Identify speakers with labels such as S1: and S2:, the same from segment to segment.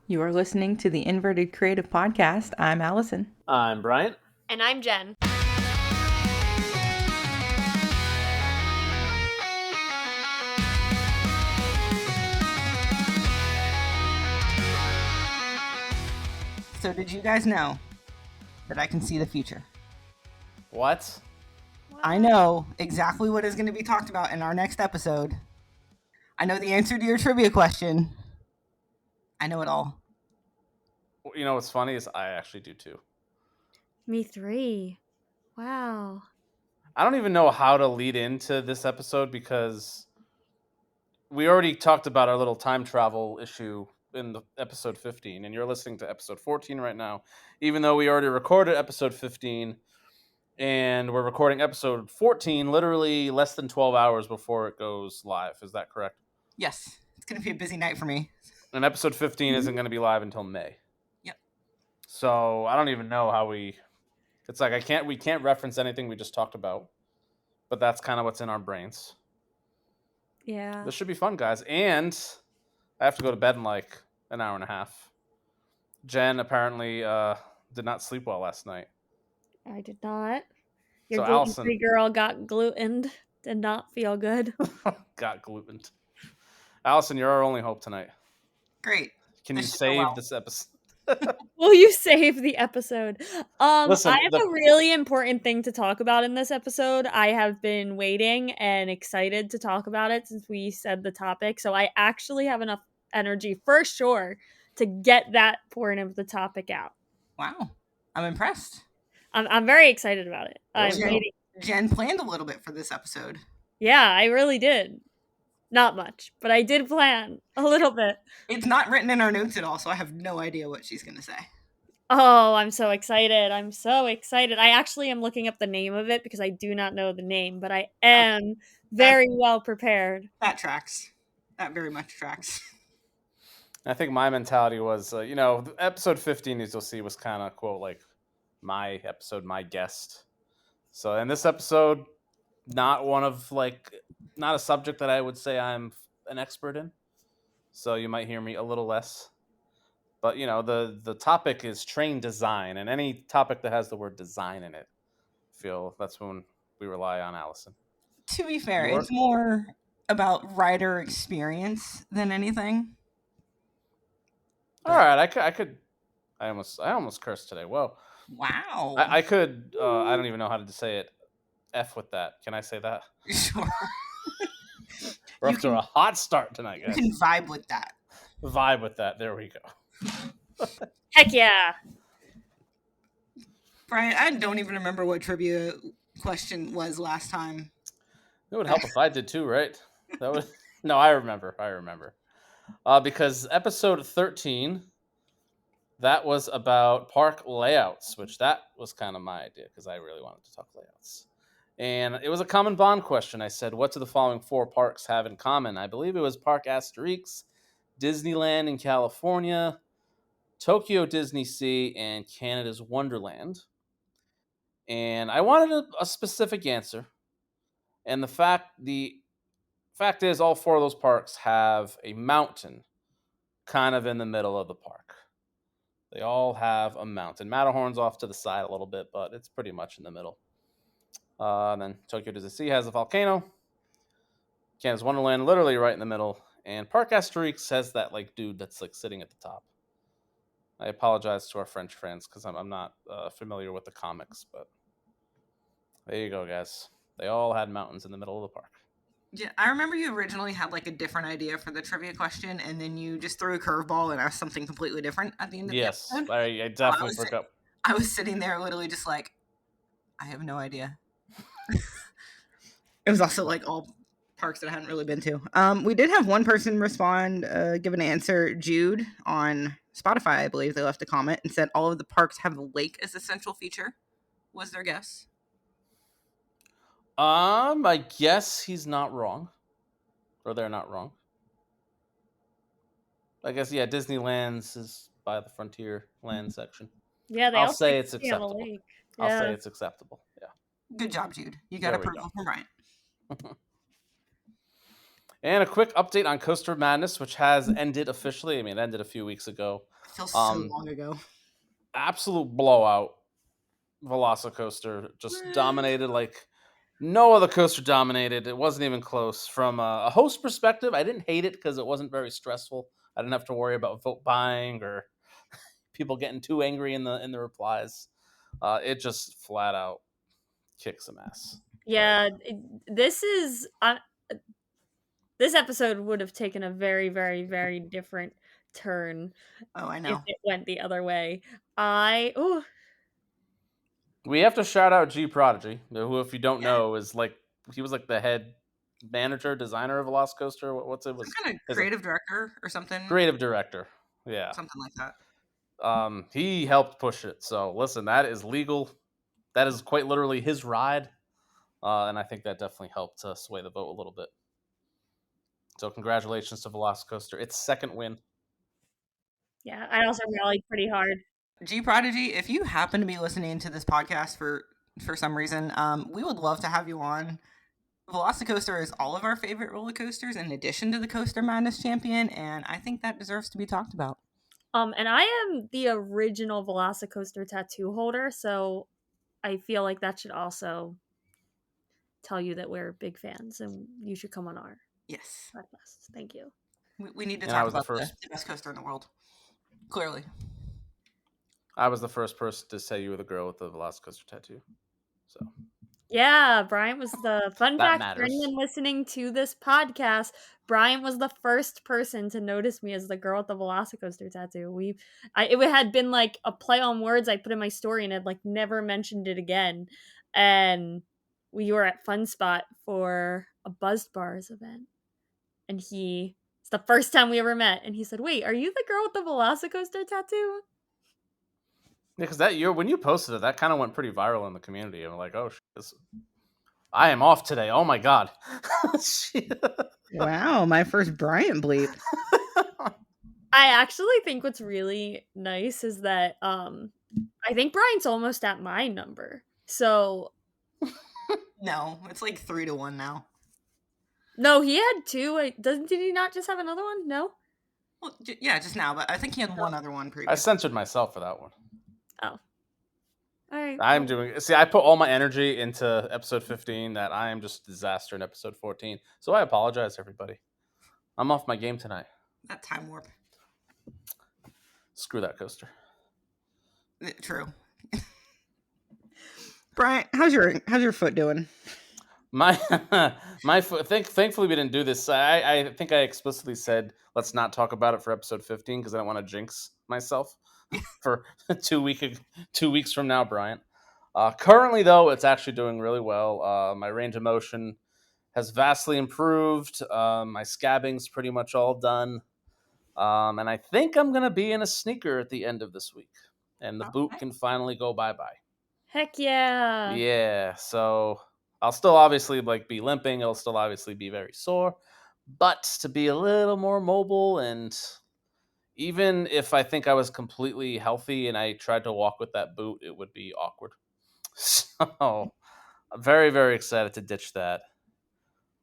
S1: You are listening to the Inverted Creative Podcast. I'm Allison.
S2: I'm Bryant.
S3: And I'm Jen.
S1: So did you guys know that I can see the future?
S2: What?
S1: I know exactly what is going to be talked about in our next episode. I know the answer to your trivia question. I know it all.
S2: You know what's funny is I actually do too.
S3: Me 3. Wow.
S2: I don't even know how to lead into this episode because we already talked about our little time travel issue in the episode 15, and you're listening to episode 14 right now, even though we already recorded episode 15, and we're recording episode 14 literally less than 12 hours before it goes live. Is that correct?
S1: Yes. It's going to be a busy night for me.
S2: And episode 15 isn't going to be live until May.
S1: Yep.
S2: So I don't even know how it's like we can't reference anything we just talked about, but that's kind of what's in our brains.
S3: Yeah.
S2: This should be fun, guys. And I have to go to bed in like an hour and a half. Jen apparently did not sleep well last night.
S3: I did not. Your
S2: So
S3: gluten-free girl got glutened. Did not feel good.
S2: Got glutened. Allison, you're our only hope tonight.
S1: Great.
S2: Can you save this episode?
S3: Will you save the episode?
S2: Listen,
S3: I have a really important thing to talk about in this episode. I have been waiting and excited to talk about it since we said the topic. So I actually have enough energy for sure to get that point of the topic out.
S1: Wow. I'm impressed.
S3: I'm very excited about it. I'm waiting.
S1: Jen planned a little bit for this episode.
S3: Yeah, I really did. Not much, but I did plan a little bit.
S1: It's not written in our notes at all, so I have no idea what she's going to say.
S3: Oh, I'm so excited. I'm so excited. I actually am looking up the name of it because I do not know the name, but I am very well prepared.
S1: That tracks. That very much tracks.
S2: I think my mentality was, episode 15, as you'll see, was kind of, quote, like, my episode, my guest. So in this episode, not a subject that I would say I'm an expert in. So you might hear me a little less. But, the topic is train design, and any topic that has the word design in it, I feel that's when we rely on Allison.
S1: To be fair, it's more about rider experience than anything.
S2: All right, I almost cursed today. Whoa.
S1: Wow.
S2: I could, I don't even know how to say it. F with that. Can I say that?
S1: Sure.
S2: We're off to a hot start tonight, guys.
S1: You can vibe with that.
S2: Vibe with that. There we go.
S3: Heck yeah.
S1: Brian, I don't even remember what trivia question was last time.
S2: It would help if I did too, right? No, I remember. Because episode 13, that was about park layouts, which that was kind of my idea because I really wanted to talk layouts. And it was a common bond question. I said, what do the following 4 parks have in common? I believe it was Park Asterix, Disneyland in California, Tokyo Disney Sea, and Canada's Wonderland. And I wanted a specific answer. And the fact is, all 4 of those parks have a mountain kind of in the middle of the park. They all have a mountain. Matterhorn's off to the side a little bit, but it's pretty much in the middle. And then Tokyo Disney Sea has a volcano. Canada's Wonderland literally right in the middle. And Park Asterix has that dude that's sitting at the top. I apologize to our French friends because I'm not familiar with the comics, but there you go, guys. They all had mountains in the middle of the park.
S1: Yeah, I remember you originally had a different idea for the trivia question, and then you just threw a curveball and asked something completely different at the end of the episode.
S2: I definitely forgot.
S1: I was sitting there literally just I have no idea. It was also all parks that I hadn't really been to. We did have one person respond, give an answer. Jude on Spotify, I believe, they left a comment and said all of the parks have a lake as a central feature. Was their guess?
S2: I guess he's not wrong, or they're not wrong. I guess Disneyland's is by the Frontierland section.
S3: Yeah,
S2: I'll say it's acceptable.
S3: Yeah.
S2: I'll say it's acceptable. Yeah.
S1: Good job, Jude. You got approval from Brian.
S2: And a quick update on Coaster Madness, which has ended officially. I mean, it ended a few weeks ago.
S1: It feels so long ago.
S2: Absolute blowout. Velocicoaster just dominated like no other coaster dominated. It wasn't even close. From a host perspective, I didn't hate it because it wasn't very stressful. I didn't have to worry about vote buying or people getting too angry in the replies. It just flat out kicks some ass.
S3: Yeah, this is this episode would have taken a very, very, very different turn
S1: Oh, I
S3: if
S1: know.
S3: it went the other way.
S2: We have to shout out G Prodigy, who, if you don't know, is like he was like the head manager, designer of Velocicoaster. What's it was
S1: Some kind of creative director or something.
S2: creative director. Yeah,
S1: Something like that.
S2: he helped push it. So listen, that is legal. That is quite literally his ride, and I think that definitely helped sway the vote a little bit. So congratulations to Velocicoaster, its second win.
S3: Yeah, I also rallied pretty hard.
S1: G Prodigy, if you happen to be listening to this podcast for some reason, we would love to have you on. Velocicoaster is all of our favorite roller coasters in addition to the Coaster Madness champion, and I think that deserves to be talked about.
S3: And I am the original Velocicoaster tattoo holder, so I feel like that should also tell you that we're big fans and you should come on our
S1: Yes.
S3: podcast. Thank you.
S1: We need to
S2: And I
S1: talk
S2: was the
S1: about
S2: first-
S1: the best coaster in the world. Clearly.
S2: I was the first person to say you were the girl with the Velocicoaster tattoo. So
S3: Yeah, Bryant was the fun
S2: That
S3: fact for
S2: matters.
S3: anyone listening to this podcast. Bryant was the first person to notice me as the girl with the Velocicoaster tattoo. It had been like a play on words I put in my story and had like never mentioned it again. And we were at Fun Spot for a Buzzed Bars event, and it's the first time we ever met, and he said, "Wait, are you the girl with the Velocicoaster tattoo?"
S2: yeah, because that year when you posted it, that kind of went pretty viral in the community. I'm like, oh, I am off today. Oh my god.
S1: Wow, my first Bryant bleep.
S3: I actually think what's really nice is that I think Brian's almost at my number. So
S1: No, it's like 3-1 now.
S3: no, he had two. Did he not just have another one? No.
S1: Well, yeah, just now, but I think he had one other one
S2: I
S1: previously.
S2: censored myself for that one.
S3: Oh. All right.
S2: I'm doing. See, I put all my energy into episode 15. That I am just a disaster in episode 14. So I apologize, everybody. I'm off my game tonight.
S1: That time warp.
S2: Screw that coaster.
S1: True. Bryant, how's your foot doing?
S2: My my foot. Thankfully, we didn't do this. I think I explicitly said let's not talk about it for episode 15 because I don't want to jinx myself for 2 weeks from now, Bryant. Currently, though, it's actually doing really well. My range of motion has vastly improved. My scabbing's pretty much all done. And I think I'm going to be in a sneaker at the end of this week. And the boot can finally go bye-bye.
S3: Heck yeah.
S2: Yeah, so I'll still obviously be limping. It'll still obviously be very sore. But to be a little more mobile, and even if I think I was completely healthy and I tried to walk with that boot, it would be awkward. So I'm very, very excited to ditch that.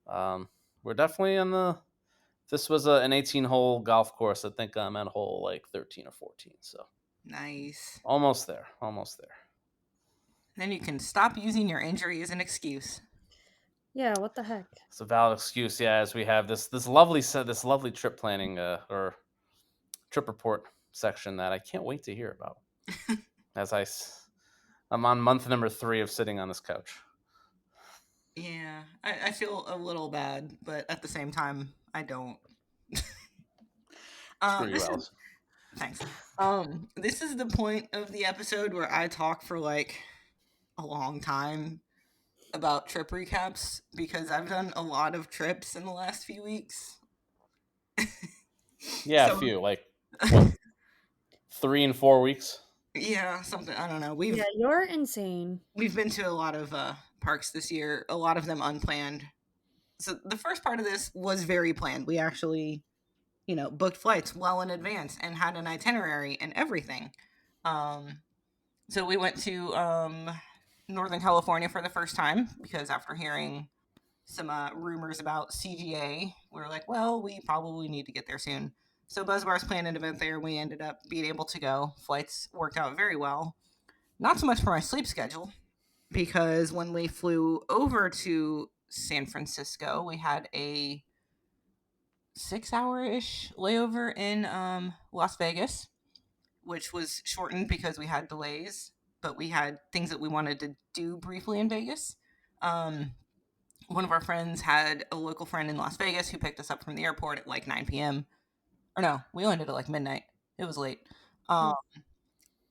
S2: We're definitely on the. This was an 18-hole golf course. I think I'm at hole 13 or 14. So
S1: Nice.
S2: almost there.
S1: Then you can stop using your injury as an excuse.
S3: Yeah. What the heck?
S2: It's a valid excuse, yeah. As we have this lovely trip planning or trip report section that I can't wait to hear about. As I'm on month number 3 of sitting on this couch.
S1: Yeah, I feel a little bad, but at the same time, I don't.
S2: Screw you, Allison.
S1: Thanks. This is the point of the episode where I talk for a long time about trip recaps because I've done a lot of trips in the last few weeks.
S2: Yeah,
S1: So-
S2: a few, what, 3 and 4 weeks.
S1: Yeah, something. I don't know.
S3: Yeah, you're insane.
S1: We've been to a lot of parks this year, a lot of them unplanned. So the first part of this was very planned. We actually, booked flights well in advance and had an itinerary and everything. So we went to Northern California for the first time because after hearing some rumors about CGA. We were like, well, we probably need to get there soon. So Buzzbars planned an event there. We ended up being able to go. Flights worked out very well. Not so much for my sleep schedule, because when we flew over to San Francisco, we had a 6-hour-ish layover in Las Vegas, which was shortened because we had delays, but we had things that we wanted to do briefly in Vegas. One of our friends had a local friend in Las Vegas who picked us up from the airport at like 9 p.m. Or no, we landed at like midnight. It was late.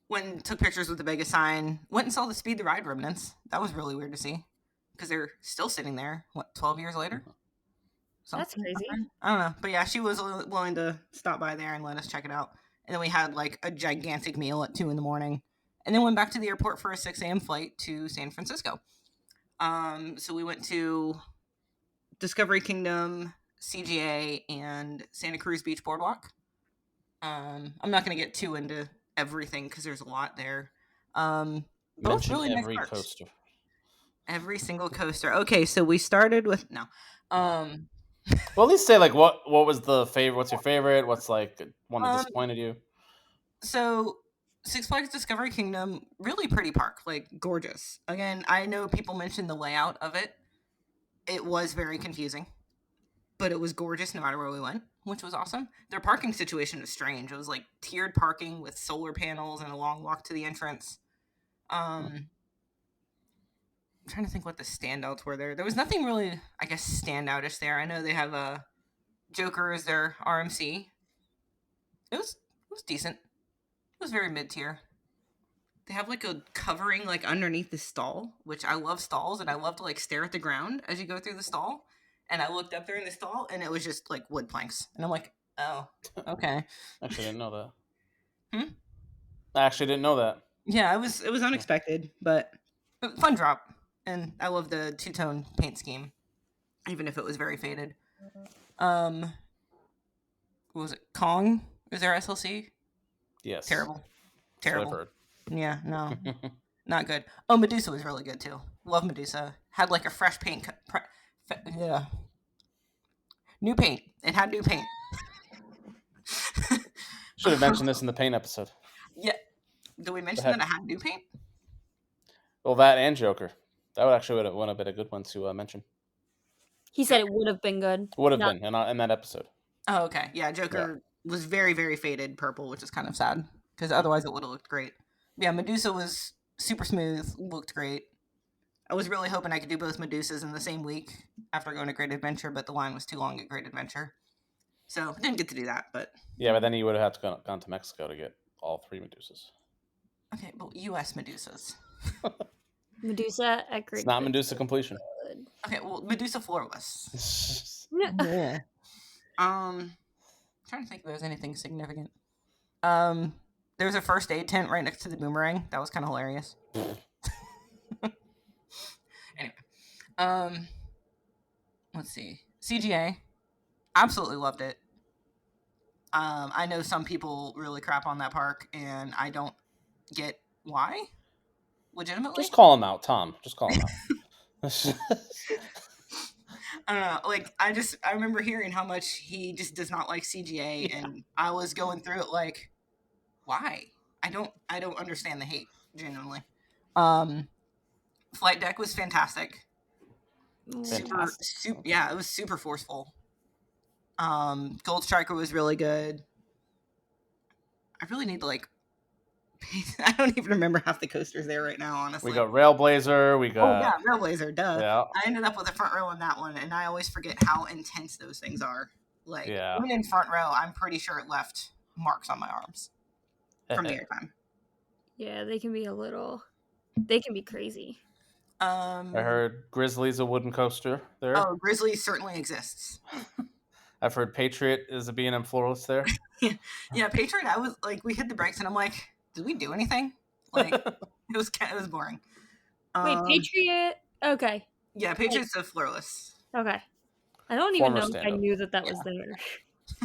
S1: Went took pictures with the Vegas sign. Went and saw the Speed the Ride remnants. That was really weird to see because they're still sitting there. What, 12 years later?
S3: That's crazy.
S1: I don't know, but yeah, she was willing to stop by there and let us check it out. And then we had like a gigantic meal at 2 in the morning, and then went back to the airport for a 6 a.m. flight to San Francisco. So we went to Discovery Kingdom, CGA, and Santa Cruz Beach Boardwalk. I'm not going to get too into everything because there's a lot there. Both
S2: Mention
S1: really nice
S2: every
S1: parks.
S2: coaster.
S1: Every single coaster. Okay, so we started with no.
S2: Well, at least say like what was the favorite? What's your favorite? What's like one that disappointed you?
S1: So Six Flags Discovery Kingdom, really pretty park, like gorgeous. Again, I know people mentioned the layout of it. It was very confusing, but it was gorgeous no matter where we went, which was awesome. Their parking situation was strange. It was like tiered parking with solar panels and a long walk to the entrance. I'm trying to think what the standouts were there. There was nothing really, I guess, standoutish there. I know they have a Joker as their RMC. It was decent. It was very mid-tier. They have like a covering like underneath the stall, which I love stalls, and I love to like stare at the ground as you go through the stall. And I looked up there in the stall, and it was just like wood planks, and I'm like, oh, okay.
S2: Actually, didn't know that.
S1: Hmm?
S2: I actually didn't know that.
S1: Yeah, it was unexpected, but fun drop. And I love the two-tone paint scheme, even if it was very faded. What was it? Kong? Is there SLC?
S2: Yes.
S1: Terrible.
S2: That's what I've heard.
S1: Yeah, no. Not good. Oh, Medusa was really good too. Love Medusa. Had like a fresh paint. Yeah. New paint. It had new paint.
S2: Should have mentioned this in the paint episode.
S1: Yeah. Did we mention that it had new paint?
S2: Well, that and Joker. That would actually have been a good one to mention.
S3: He said it would have been good.
S2: Would have been in that episode.
S1: Oh, okay. Yeah, Joker was very, very faded purple, which is kind of sad because otherwise it would have looked great. Yeah, Medusa was super smooth, looked great. I was really hoping I could do both Medusas in the same week after going to Great Adventure, but the line was too long at Great Adventure. So I didn't get to do that, but...
S2: Yeah, but then you would have had to gone to Mexico to get all 3 Medusas.
S1: Okay, but U.S. Medusas.
S3: Medusa at Great.
S2: It's not Medusa completion.
S1: Okay, well, Medusa floorless.
S3: Yeah.
S1: Trying to think if there's anything significant. There's a first aid tent right next to the boomerang. That was kind of hilarious. Anyway, let's see. CGA, absolutely loved it. I know some people really crap on that park, and I don't get why. Legitimately,
S2: just call him out, Tom. Just call him out.
S1: I don't know. Like, I remember hearing how much he just does not like CGA, and I was going through it like, why? I don't understand the hate, genuinely. Flight deck was fantastic. Super, yeah, it was super forceful. Gold Striker was really good. I really need to like I don't even remember half the coasters there right now, honestly.
S2: We got Railblazer, we got...
S1: Oh, yeah, Railblazer, duh.
S2: Yeah.
S1: I ended up with a front row on that one, and I always forget how intense those things are. Like, even in front row, I'm pretty sure it left marks on my arms from the airtime.
S3: Yeah, they can be crazy.
S2: I heard Grizzly's a wooden coaster there.
S1: Oh, Grizzly certainly exists.
S2: I've heard Patriot is a B&M floorless there.
S1: Yeah, Patriot, I was like, we hit the brakes, and I'm like, did we do anything? Like, it was boring.
S3: Wait, Patriot? Okay.
S1: Yeah, Patriot's a floorless.
S3: Okay. I don't even know if I knew that was there.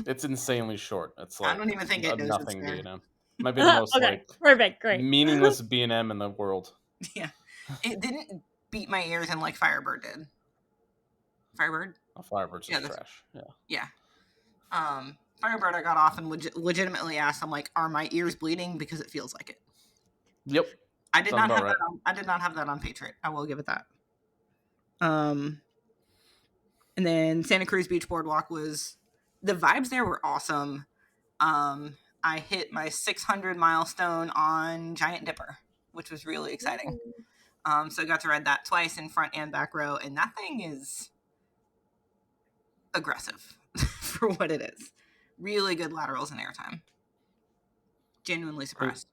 S2: It's insanely short. It's like
S1: I don't even think it knows
S2: nothing
S1: it's there.
S2: B&M. Might be the most
S3: perfect, great.
S2: meaningless B&M in the world.
S1: Yeah. It didn't beat my ears in like Firebird did. Firebird.
S2: Oh, Firebird's
S1: Yeah,
S2: just trash. Yeah.
S1: Yeah. Firebird, I got off and legitimately asked, I'm like, are my ears bleeding? Because it feels like it.
S2: Yep.
S1: I did
S2: Sounds
S1: not
S2: about
S1: have
S2: right.
S1: that on, I did not have that on Patriot. I will give it that. And then Santa Cruz Beach Boardwalk the vibes there were awesome. I hit my 600 milestone on Giant Dipper, which was really exciting. So I got to ride that twice in front and back row, and that thing is aggressive for what it is. Really good laterals and airtime. Genuinely surprised.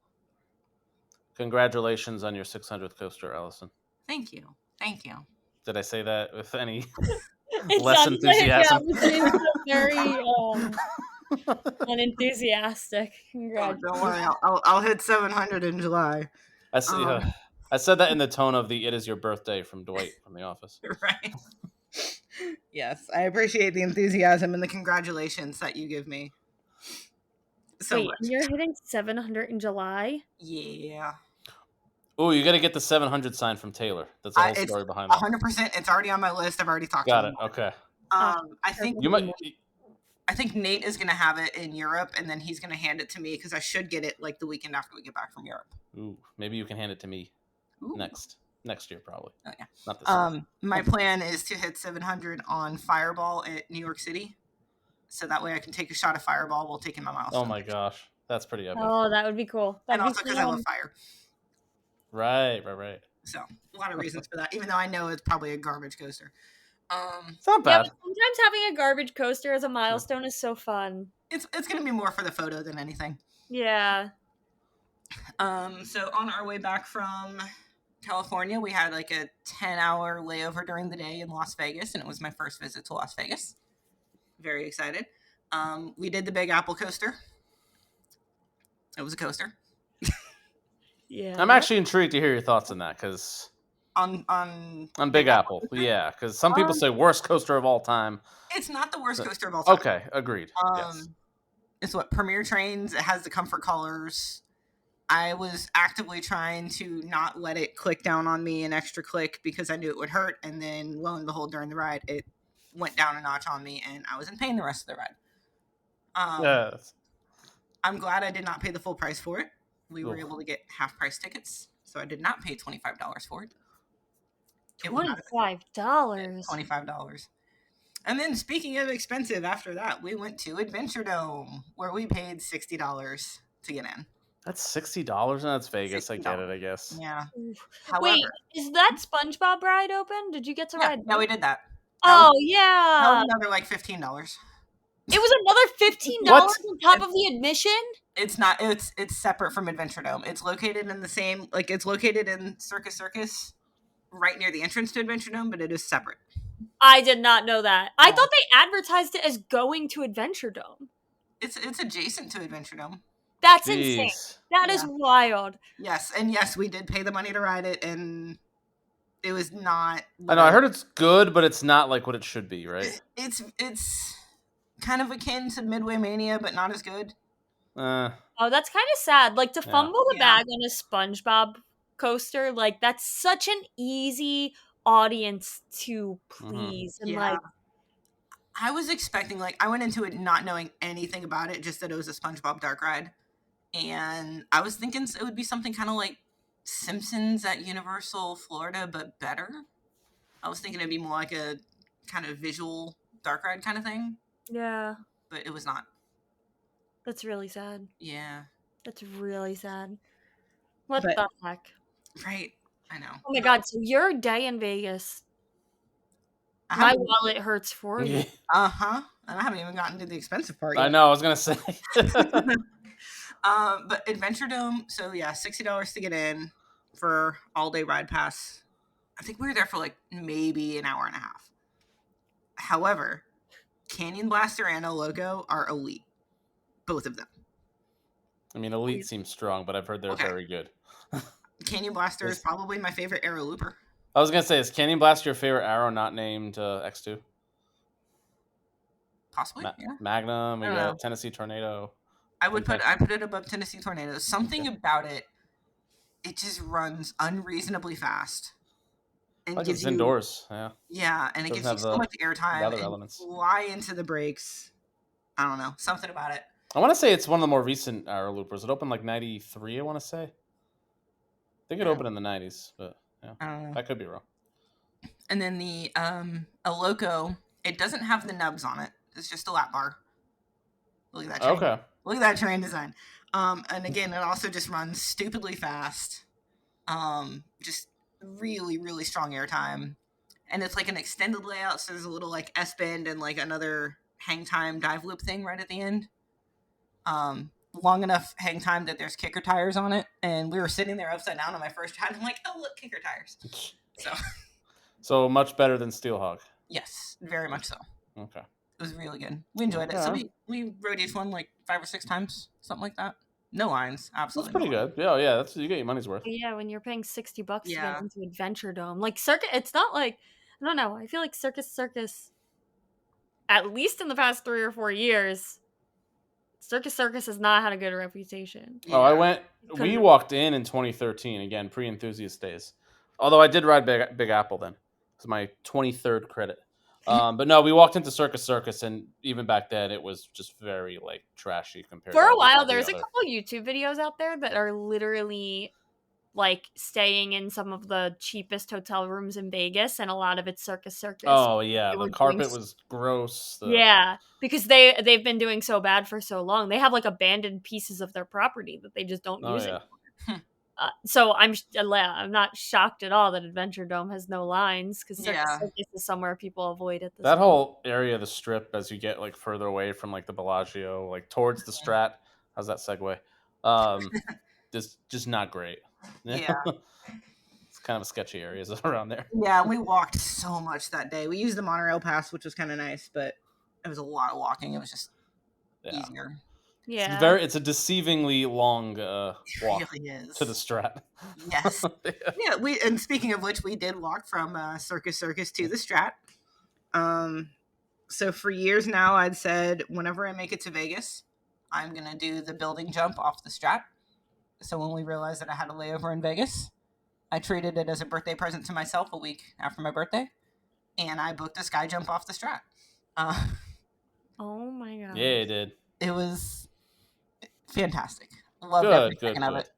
S2: Congratulations on your 600th coaster, Allison.
S1: Thank you. Thank you.
S2: Did I say that with any
S3: It
S2: less
S3: sounded
S2: enthusiasm?
S3: Like, yeah, it was very unenthusiastic. Congratulations.
S1: Don't worry. I'll hit 700 in July.
S2: I said that in the tone of the "It is your birthday" from Dwight from The Office.
S1: Right. Yes, I appreciate the enthusiasm and the congratulations that you give me. So
S3: Wait,
S1: much.
S3: you're hitting 700 in July?
S1: Yeah.
S2: Oh, you got to get the 700 sign from Taylor. That's a whole story behind that.
S1: 100%. It's already on my list. I've already talked
S2: Got
S1: to
S2: it.
S1: him.
S2: Okay.
S1: I think
S2: You might.
S1: I think Nate is going to have it in Europe, and then he's going to hand it to me because I should get it like the weekend after we get back from Europe.
S2: Ooh, maybe you can hand it to me next year, probably.
S1: Oh yeah.
S2: Not this year.
S1: My plan is to hit 700 on Fireball at New York City, so that way I can take a shot of Fireball while taking my milestone.
S2: Oh my gosh, that's pretty epic.
S3: Oh, that would be cool.
S1: And also because I love fire.
S2: Right.
S1: So a lot of reasons for that, even though I know it's probably a garbage coaster.
S2: It's not bad.
S3: Yeah, but sometimes having a garbage coaster as a milestone is so fun.
S1: It's going to be more for the photo than anything.
S3: Yeah.
S1: So on our way back from California, we had like a 10-hour layover during the day in Las Vegas, and it was my first visit to Las Vegas. Very excited. We did the Big Apple coaster. It was a coaster.
S3: Yeah.
S2: I'm actually intrigued to hear your thoughts on that because
S1: on
S2: Big Apple, yeah, because some people say worst coaster of all time.
S1: It's not the worst coaster of all time.
S2: Okay, agreed. Yes.
S1: It's what Premier Trains. It has the comfort colors. I was actively trying to not let it click down on me an extra click because I knew it would hurt, and then lo and behold, during the ride, it went down a notch on me, and I was in pain the rest of the ride.
S2: Yes.
S1: I'm glad I did not pay the full price for it. We were able to get half-price tickets, so I did not pay $25 for it.
S3: $25.
S1: $25. And then, speaking of expensive, after that, we went to Adventure Dome, where we paid $60 to get in.
S2: That's $60, and that's Vegas. I get it, I guess.
S1: Yeah.
S3: However, wait, is that SpongeBob ride open? Did you get to ride?
S1: No, we did that.
S3: Yeah.
S1: That was another like $15.
S3: It was another $15 on top of the admission?
S1: It's not. It's separate from Adventure Dome. It's located in the same. Like it's located in Circus Circus, right near the entrance to Adventure Dome, but it is separate.
S3: I did not know that. I thought they advertised it as going to Adventure Dome.
S1: It's adjacent to Adventure Dome.
S3: That's insane. That is wild.
S1: Yes, and yes, we did pay the money to ride it, and it was not.
S2: I know. I heard it's good, but it's not like what it should be, right?
S1: It's kind of akin to Midway Mania, but not as good.
S3: Oh, that's kind of sad. Like to fumble the bag on a SpongeBob coaster, like that's such an easy audience to please. And like
S1: I was expecting, like, I went into it not knowing anything about it, just that it was a SpongeBob dark ride. And I was thinking it would be something kind of like Simpsons at Universal Florida, but better. I was thinking it'd be more like a kind of visual dark ride kind of thing.
S3: Yeah.
S1: But it was not.
S3: That's really sad.
S1: Yeah.
S3: That's really sad. What the heck?
S1: Right. I know.
S3: Oh my god, so your day in Vegas. My wallet hurts for you.
S1: Uh-huh. And I haven't even gotten to the expensive part yet.
S2: I know, I was going to say.
S1: But Adventure Dome, so yeah, $60 to get in for all-day ride pass. I think we were there for like maybe an hour and a half. However, Canyon Blaster and Logo are elite. Both of them.
S2: I mean, elite seems strong, but I've heard they're very good.
S1: Canyon Blaster is probably my favorite Aero Looper.
S2: I was going to say, is Canyon Blaster your favorite Arrow not named X2?
S1: Possibly, yeah.
S2: Magnum, we got Tennessee Tornado.
S1: I put it above Tennessee Tornado. Something about it, it just runs unreasonably fast. and
S2: Like
S1: gives
S2: it's
S1: you
S2: indoors. Yeah.
S1: and it
S2: Doesn't
S1: gives you
S2: have
S1: so
S2: the
S1: much airtime
S2: other
S1: and
S2: elements.
S1: fly into the brakes. I don't know, something about it.
S2: I want to say it's one of the more recent Arrow loopers. It opened like 93, I want to say. I think it opened in the 90s, but yeah,
S1: I don't know.
S2: I could be wrong.
S1: And then the Aloco, it doesn't have the nubs on it. It's just a lap bar. Look at that train.
S2: Okay.
S1: Look at that train design. And again, it also just runs stupidly fast. Just really, really strong airtime. And it's like an extended layout, so there's a little like S-bend and like another hang time dive loop thing right at the end. Long enough hang time that there's kicker tires on it. And we were sitting there upside down on my first ride. I'm like, oh, look, kicker tires.
S2: So much better than Steelhawk.
S1: Yes, very much so.
S2: Okay.
S1: It was really good. We enjoyed it. So we rode each one like 5 or 6 times, something like that. No lines, absolutely.
S2: That's pretty good. Yeah, that's you get your money's worth.
S3: Yeah, when you're paying $60 to
S1: Yeah.
S3: get into Adventure Dome, like Circus, it's not like I don't know. I feel like Circus, at least in the past 3 or 4 years, Circus has not had a good reputation.
S1: Yeah.
S2: Oh, we walked in 2013 again, pre-enthusiast days. Although I did ride Big Apple then. It's my 23rd credit. But no, we walked into Circus, and even back then, it was just very like trashy compared.
S3: For
S2: to
S3: a while,
S2: all the
S3: there's a
S2: other...
S3: couple YouTube videos out there that are literally like staying in some of the cheapest hotel rooms in Vegas, and a lot of it's Circus.
S2: Oh yeah, the carpet was gross.
S3: Yeah, because they've been doing so bad for so long. They have like abandoned pieces of their property that they just don't use anymore. So I'm not shocked at all that Adventure Dome has no lines, because Circus is somewhere people avoid at this
S2: That
S3: point.
S2: whole area of the Strip, as you get like further away from like the Bellagio, like towards the Strat. How's that segue? Just not great.
S1: Yeah.
S2: It's kind of a sketchy areas around there.
S1: Yeah, we walked so much that day. We used the monorail pass, which was kind of nice, but it was a lot of walking. It was just easier.
S3: Yeah.
S2: It's a deceivingly long walk
S1: really is.
S2: to the Strat.
S1: Yes. Yeah, and speaking of which, we did walk from Circus to the Strat. So for years now, I'd said whenever I make it to Vegas, I'm going to do the building jump off the Strat. So when we realized that I had a layover in Vegas, I treated it as a birthday present to myself a week after my birthday, and I booked a sky jump off the Strat.
S3: Oh my god!
S2: Yeah, it did.
S1: It was fantastic. Loved every second of it.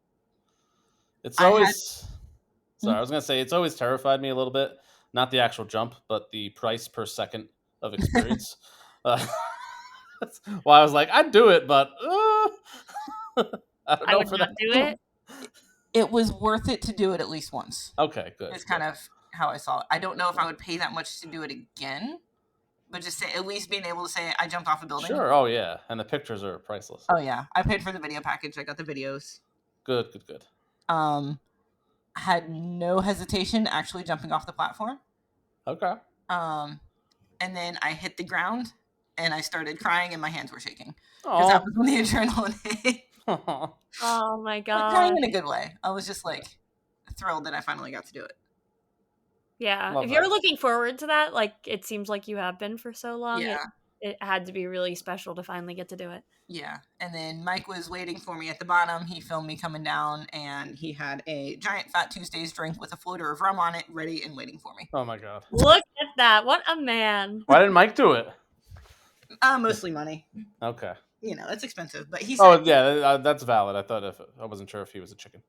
S2: It's always I was gonna say it's always terrified me a little bit. Not the actual jump, but the price per second of experience. Well, I was like, I'd do it, but I don't know
S3: would
S2: for
S3: not
S2: that.
S3: Do it.
S1: It was worth it to do it at least once.
S2: Okay, good.
S1: It's kind of how I saw it. I don't know if I would pay that much to do it again, but just at least being able to say I jumped off a building.
S2: Sure. Oh yeah, and the pictures are priceless.
S1: Oh yeah, I paid for the video package. I got the videos.
S2: Good.
S1: Had no hesitation actually jumping off the platform.
S2: Okay.
S1: And then I hit the ground and I started crying and my hands were shaking because that was when the adrenaline hit.
S3: Oh my god!
S1: Crying in a good way. I was just like thrilled that I finally got to do it.
S3: Yeah, if you're looking forward to that, like it seems like you have been for so long, it had to be really special to finally get to do it.
S1: Yeah, and then Mike was waiting for me at the bottom. He filmed me coming down, and he had a giant Fat Tuesdays drink with a floater of rum on it, ready and waiting for me.
S2: Oh my god!
S3: Look at that! What a man!
S2: Why didn't Mike do it?
S1: Mostly money.
S2: Okay.
S1: You know, it's expensive, but he said...
S2: Oh, yeah, that's valid. I wasn't sure if he was a chicken.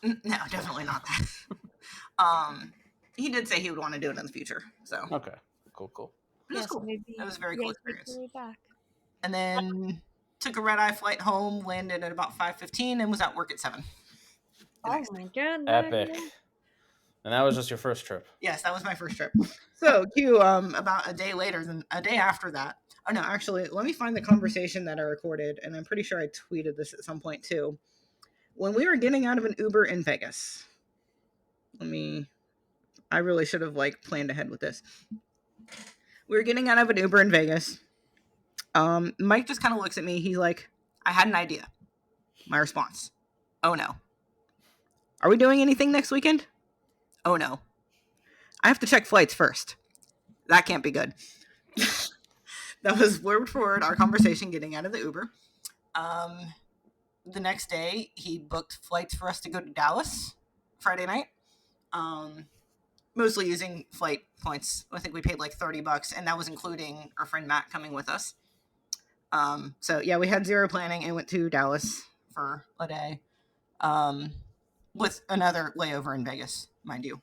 S1: No, definitely not that. He did say he would want to do it in the future, so...
S2: Okay, cool.
S1: It was cool. It was a very cool experience.
S3: Back.
S1: And then took a red-eye flight home, landed at about 5:15, and was at work at 7.
S3: Oh my god.
S2: Epic. And that was just your first trip?
S1: Yes, that was my first trip. So, about a day after that... Oh, no, actually, let me find the conversation that I recorded, and I'm pretty sure I tweeted this at some point, too. When we were getting out of an Uber in Vegas, I really should have, planned ahead with this. We were getting out of an Uber in Vegas. Mike just kind of looks at me. He's like, I had an idea. My response, oh, no. Are we doing anything next weekend? Oh, no. I have to check flights first. That can't be good. That was word for word our conversation getting out of the Uber. The next day, he booked flights for us to go to Dallas Friday night. mostly using flight points. I think we paid like $30, and that was including our friend Matt coming with us. So yeah, we had zero planning and went to Dallas for a day, with another layover in Vegas, mind you.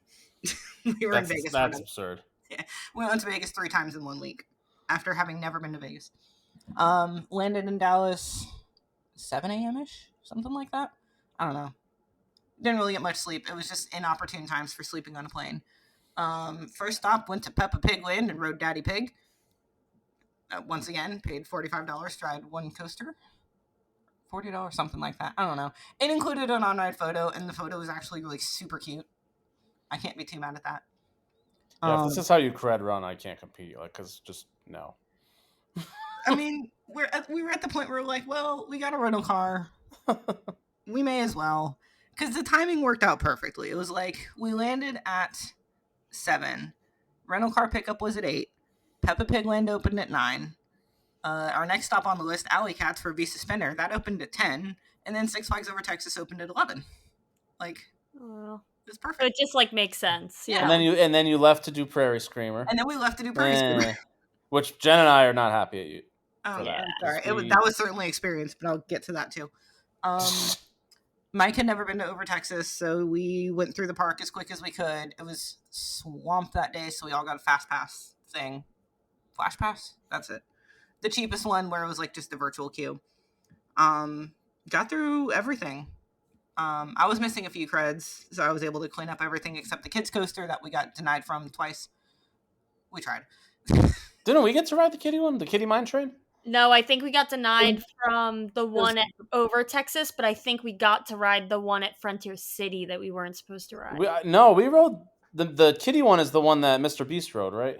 S1: We were in Vegas.
S2: That's absurd.
S1: Yeah, we went to Vegas 3 times in 1 week after having never been to Vegas. Landed in Dallas 7 a.m. ish, something like that. I don't know. Didn't really get much sleep. It was just inopportune times for sleeping on a plane. First stop, went to Peppa Pig Land and rode Daddy Pig. Once again, paid $45 to ride 1 coaster. $40, something like that. I don't know. It included an on-ride photo, and the photo was actually really super cute. I can't be too mad at that.
S2: Yeah, if this is how you cred run, I can't compete. Like, cause just no.
S1: I mean, we were at the point where we're like, well, we got a rental car. We may as well. Because the timing worked out perfectly. It was like, we landed at 7. Rental car pickup was at 8. Peppa Pig Land opened at 9. Our next stop on the list, Alley Cats for Visa Spinner, that opened at 10. And then Six Flags Over Texas opened at 11. Like, it's perfect.
S3: So it just like makes sense. Yeah.
S2: And then you left to do Prairie Screamer.
S1: And then we left to do Prairie Screamer.
S2: Which Jen and I are not happy at you.
S1: Oh yeah, sorry. That was certainly experience, but I'll get to that too. Mike had never been to Over Texas, so we went through the park as quick as we could. It was swamped that day, so we all got a fast pass thing. Flash pass? That's it. The cheapest one where it was like just a virtual queue. Got through everything. I was missing a few creds, so I was able to clean up everything except the kids coaster that we got denied from twice. We tried.
S2: Didn't we get to ride the kitty one? The kitty mine train?
S3: No, I think we got denied from the one at Over Texas, but I think we got to ride the one at Frontier City that we weren't supposed to ride.
S2: We rode the kitty one is the one that Mr. Beast rode, right?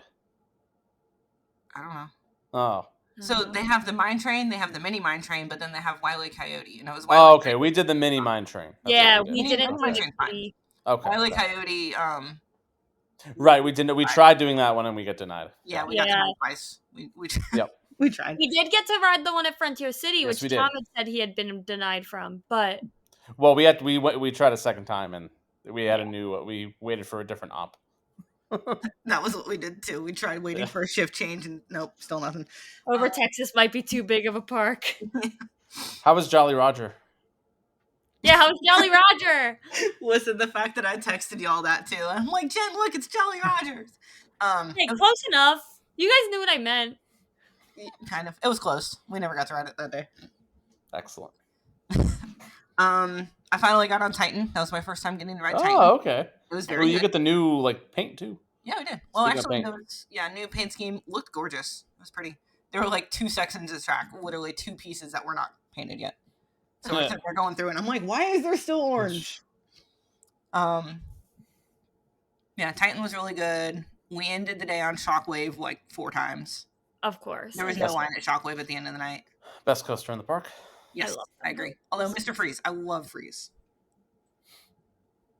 S1: I don't know.
S2: Oh.
S1: So they have the mine train, they have the mini mine train, but then they have Wile E. Coyote, and it was
S2: Wile E. Coyote. We did the mini mine train.
S3: That's we didn't do the
S1: kitty. Okay. Wile E. Coyote.
S2: Right, we didn't. We tried doing that one and we got denied.
S1: Yeah, we got denied twice. We tried.
S3: We did get to ride the one at Frontier City, which Tom had said he had been denied from, but
S2: we tried a second time and we had we waited for a different op.
S1: That was what we did too. We tried waiting for a shift change and nope, still nothing.
S3: Over Texas might be too big of a park.
S2: How was Jolly Roger?
S3: Yeah, how was Jolly Roger?
S1: Listen, the fact that I texted y'all that too. I'm like, Jen, look, it's Jolly Rogers.
S3: Hey, close enough. You guys knew what I meant.
S1: Kind of. It was close. We never got to ride it that day.
S2: Excellent.
S1: I finally got on Titan. That was my first time getting to ride Titan.
S2: Oh, okay.
S1: It was very good.
S2: You get the new paint too.
S1: Yeah, we did. Well, actually, new paint scheme looked gorgeous. It was pretty. There were like 2 sections of the track, literally 2 pieces that were not painted yet. So we're going through, and I'm like, why is there still orange? Yeah, Titan was really good. We ended the day on Shockwave like 4 times.
S3: Of course.
S1: There was no line at Shockwave at the end of the night.
S2: Best coaster in the park.
S1: Yes, I agree. Although Mr. Freeze, I love Freeze.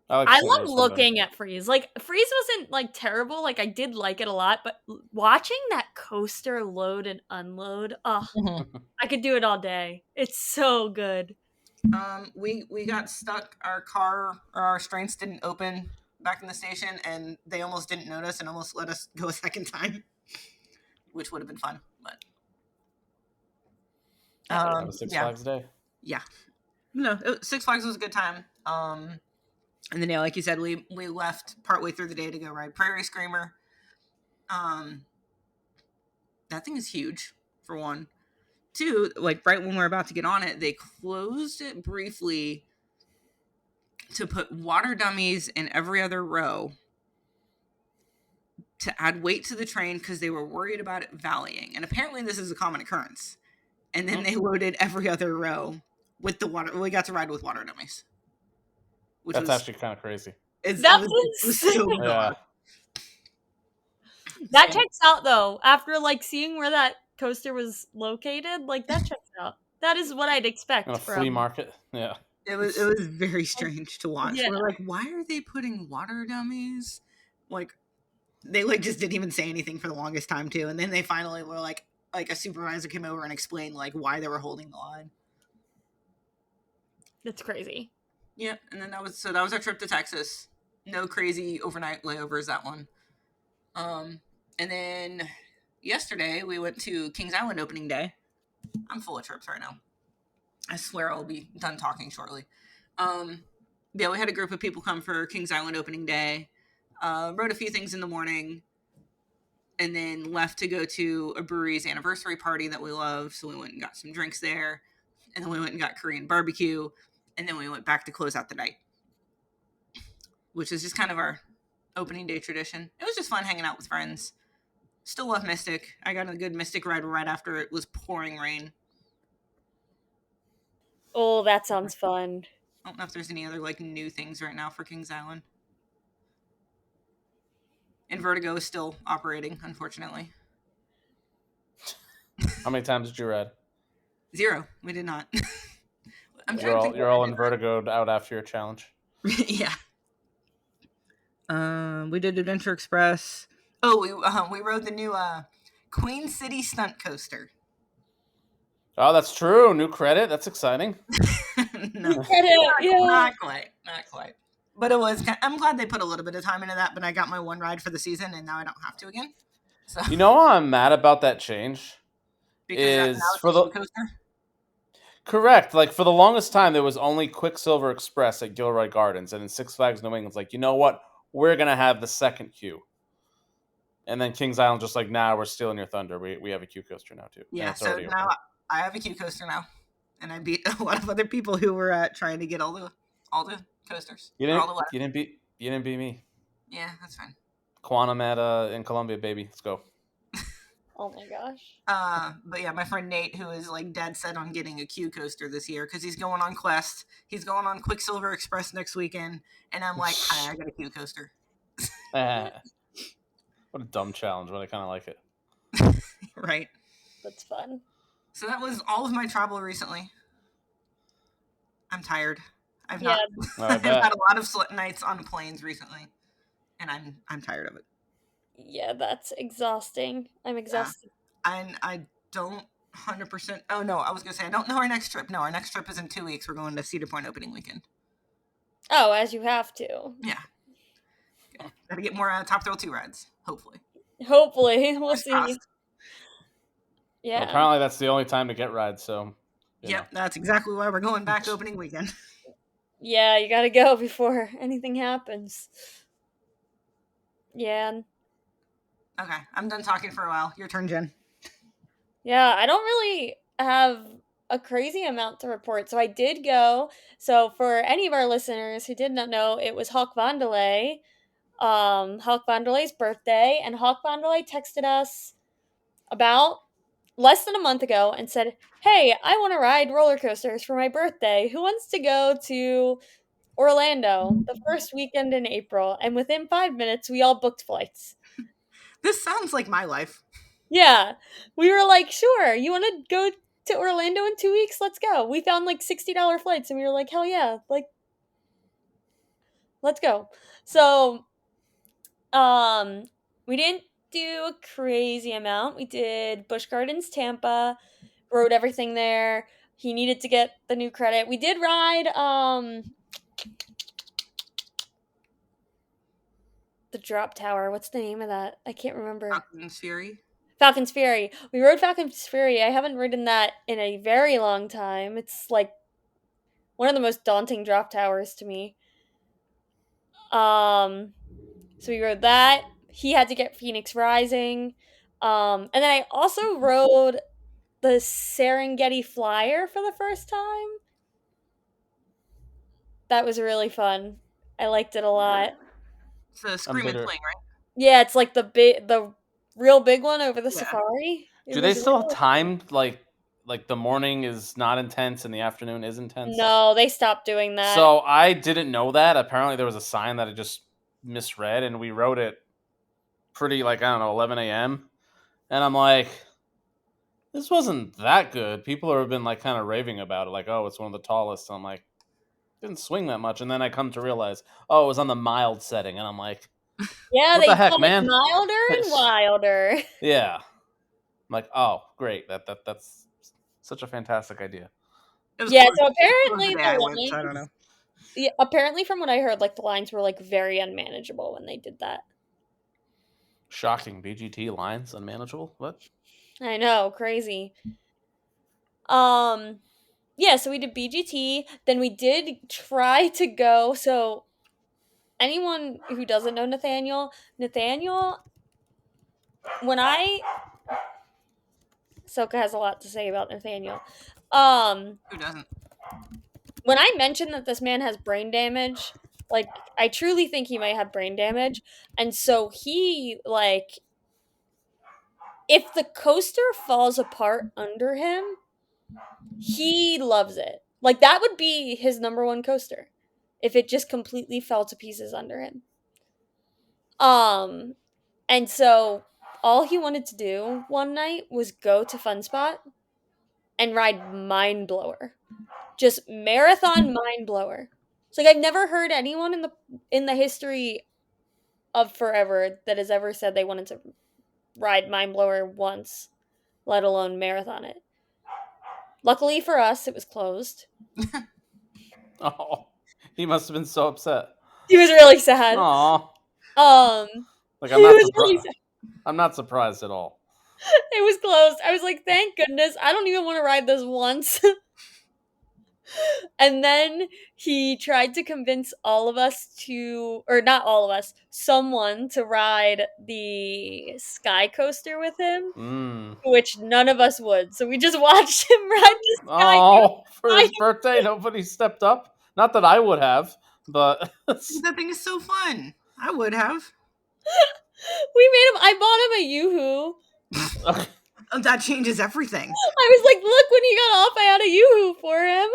S3: I love looking at Freeze. Like, Freeze wasn't like terrible. Like, I did like it a lot, but watching that coaster load and unload, I could do it all day. It's so good.
S1: We got stuck. Our restraints didn't open back in the station, and they almost didn't notice and almost let us go a second time, which would have been fun. But
S2: that was Six Flags Day.
S1: Yeah, no, Six Flags was a good time. And then, yeah, like you said, we left partway through the day to go ride Prairie Screamer. That thing is huge, for one. 2, like right when we're about to get on it, they closed it briefly to put water dummies in every other row to add weight to the train because they were worried about it valleying. And apparently this is a common occurrence. And then they loaded every other row with the water. We got to ride with water dummies.
S2: That's actually kind of crazy.
S3: That was so good. Yeah. That checks out though. After like seeing where that coaster was located, like that checks out. That is what I'd expect
S2: from a flea market. Yeah.
S1: It was very strange to watch. Yeah. We're like, why are they putting water dummies? Like they like just didn't even say anything for the longest time too. And then they finally were like a supervisor came over and explained like why they were holding the line.
S3: That's crazy.
S1: Yeah, and then that was our trip to Texas. No crazy overnight layovers that one. And then yesterday we went to Kings Island opening day. I'm full of trips right now. I swear I'll be done talking shortly. Yeah, we had a group of people come for Kings Island opening day. Wrote a few things in the morning, and then left to go to a brewery's anniversary party that we love. So we went and got some drinks there, and then we went and got Korean barbecue, and then we went back to close out the night, which is just kind of our opening day tradition. It was just fun hanging out with friends. Still love Mystic. I got a good Mystic ride right after it was pouring rain.
S3: Oh, that sounds fun.
S1: I don't know if there's any other like new things right now for Kings Island. And Vertigo is still operating, unfortunately.
S2: How many times did you ride?
S1: 0. We did not.
S2: You're all in Vertigo out after your challenge.
S1: Yeah. We did Adventure Express. Oh, we rode the new Queen City Stunt Coaster.
S2: Oh, that's true. New credit. That's exciting.
S1: No, not quite. But it was. I'm glad they put a little bit of time into that. But I got my one ride for the season, and now I don't have to again. So
S2: you know why I'm mad about that change?
S1: because
S2: Is for the
S1: coaster.
S2: Correct. Like for the longest time, there was only Quicksilver Express at Gilroy Gardens, and in Six Flags New England's like, you know what? We're gonna have the second queue. And then Kings Island just like, nah, we're stealing your thunder. We have a queue coaster now too.
S1: Yeah, so now I have a queue coaster now, and I beat a lot of other people who were trying to get all the coasters.
S2: You didn't beat me.
S1: Yeah, that's fine.
S2: Quantum at in Columbia, baby. Let's go.
S3: Oh my gosh.
S1: But yeah, my friend Nate, who is like dead set on getting a queue coaster this year because he's going on Quest. He's going on Quicksilver Express next weekend, and I'm like, hi, I got a queue coaster.
S2: What a dumb challenge, but I kind of like it.
S1: Right.
S3: That's fun.
S1: So that was all of my travel recently. I'm tired. I've had a lot of nights on planes recently, and I'm tired of it.
S3: Yeah, that's exhausting. I'm exhausted.
S1: Yeah. And I don't 100%. Oh no, I was gonna say I don't know our next trip. No, our next trip is in 2 weeks. We're going to Cedar Point opening weekend.
S3: Oh, as you have to.
S1: Yeah. Gotta get more Top Thrill 2 rides. Hopefully.
S3: We'll see. Yeah.
S2: Well, apparently that's the only time to get rides. So.
S1: Yep, that's exactly why we're going back opening weekend.
S3: Yeah, you gotta go before anything happens. Yeah.
S1: Okay, I'm done talking for a while. Your turn, Jen.
S3: Yeah, I don't really have a crazy amount to report. So I did go. So for any of our listeners who did not know, it was Hawk Vandelay, Hawk Vandelay's birthday, and Hawk Vandelay texted us about less than a month ago and said, "Hey, I want to ride roller coasters for my birthday. Who wants to go to Orlando the first weekend in April?" And within 5 minutes, we all booked flights.
S1: This sounds like my life.
S3: Yeah. We were like, sure, you want to go to Orlando in 2 weeks? Let's go. We found like $60 flights and we were like, hell yeah, like, let's go. So, we didn't do a crazy amount. We did Busch Gardens, Tampa, rode everything there. He needed to get the new credit. We did ride, the drop tower. What's the name of that? I can't remember. Falcon's Fury. We rode Falcon's Fury. I haven't ridden that in a very long time. It's like one of the most daunting drop towers to me. So we rode that. He had to get Phoenix Rising. And then I also rode the Serengeti Flyer for the first time. That was really fun. I liked it a lot.
S1: It's a Screaming Plane, right?
S3: Yeah, it's like the real big one over the safari.
S2: Do they still have timed like the morning is not intense and the afternoon is intense?
S3: No, they stopped doing that.
S2: So I didn't know that. Apparently there was a sign that I just misread, and we wrote it pretty like, I don't know, 11 a.m. And I'm like, this wasn't that good. People have been like kind of raving about it, like, oh, it's one of the tallest. And I'm like, didn't swing that much. And then I come to realize, oh, it was on the mild setting, and I'm like,
S3: yeah,
S2: what
S3: they
S2: the heck,
S3: call
S2: man?
S3: it milder and wilder.
S2: Yeah. I'm like, oh, great. That's such a fantastic idea.
S3: Yeah, so apparently the
S1: I don't know.
S3: Yeah, apparently from what I heard, like the lines were like very unmanageable when they did that.
S2: Shocking. BGT lines unmanageable. What?
S3: I know, crazy. Yeah, so we did BGT, then we did try to go. So anyone who doesn't know Nathaniel, when I Soka has a lot to say about Nathaniel.
S1: Who doesn't?
S3: When I mentioned that this man has brain damage, like I truly think he might have brain damage, and so he like if the coaster falls apart under him, he loves it. Like that would be his number one coaster if it just completely fell to pieces under him. Um and so all he wanted to do one night was go to Fun Spot and ride Mind Blower. Just marathon Mind Blower. It's like I've never heard anyone in the history of forever that has ever said they wanted to ride Mind Blower once, let alone marathon it. Luckily for us, it was closed.
S2: Oh, he must have been so upset.
S3: He was really sad.
S2: Aw.
S3: Um,
S2: Like
S3: he was really sad.
S2: I'm not surprised at all.
S3: It was closed. I was like, thank goodness. I don't even want to ride this once. And then he tried to convince all of us to, or not all of us, someone to ride the Sky Coaster with him, which none of us would. So we just watched him ride the Sky Coaster.
S2: Oh, for his birthday, nobody stepped up. Not that I would have, but
S1: That thing is so fun. I would have.
S3: We made him. I bought him a Yoo-hoo.
S2: okay.
S1: That changes everything.
S3: I was like, look, when he got off, I had a Yoo-hoo for him.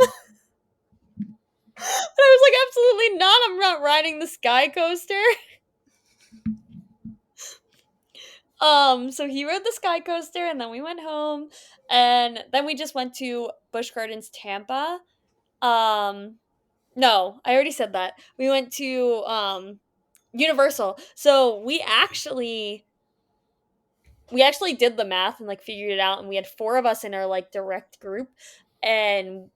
S3: But I was like, absolutely not. I'm not riding the Sky Coaster. So he rode the Sky Coaster, and then we went home, and then we just went to Busch Gardens Tampa. No, I already said that. We went to Universal. So we actually did the math and like figured it out, and we had 4 of us in our like direct group, and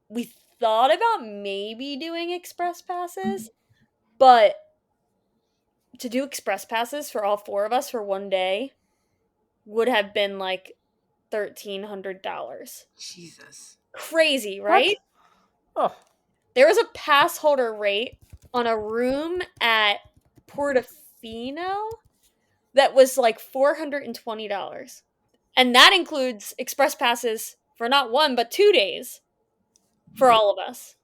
S3: we thought about maybe doing express passes, but to do express passes for all 4 of us for one day would have been like $1,300.
S1: Jesus.
S3: Crazy, right?
S2: What? Oh.
S3: There was a pass holder rate on a room at Portofino that was like $420. And that includes express passes for not 1 but 2 days for all of us.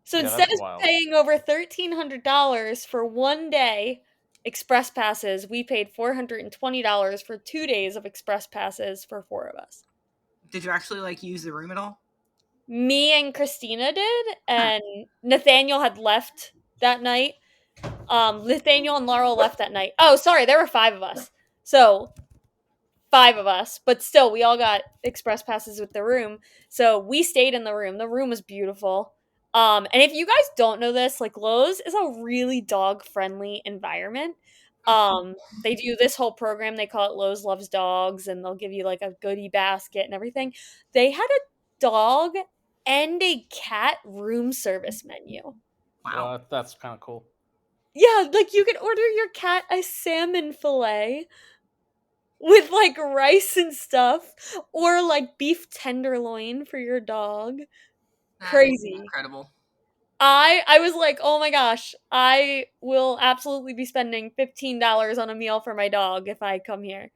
S3: So instead of paying over $1,300 for one day express passes, we paid $420 for 2 days of express passes for 4 of us.
S1: Did you actually like use the room at all?
S3: Me and Christina did, and Nathaniel had left that night. Nathaniel and Laurel left that night. Oh, sorry, there were 5 of us. So 5 of us, but still, we all got express passes with the room. So we stayed in the room. The room was beautiful. And if you guys don't know this, like Lowe's is a really dog-friendly environment. They do this whole program. They call it Lowe's Loves Dogs, and they'll give you like a goodie basket and everything. They had a dog and a cat room service menu.
S1: Wow.
S2: Well, that's kind of cool.
S3: Yeah, like you could order your cat a salmon fillet with like rice and stuff, or like beef tenderloin for your dog. Crazy.
S1: Incredible.
S3: I was like, oh my gosh, I will absolutely be spending $15 on a meal for my dog if I come here.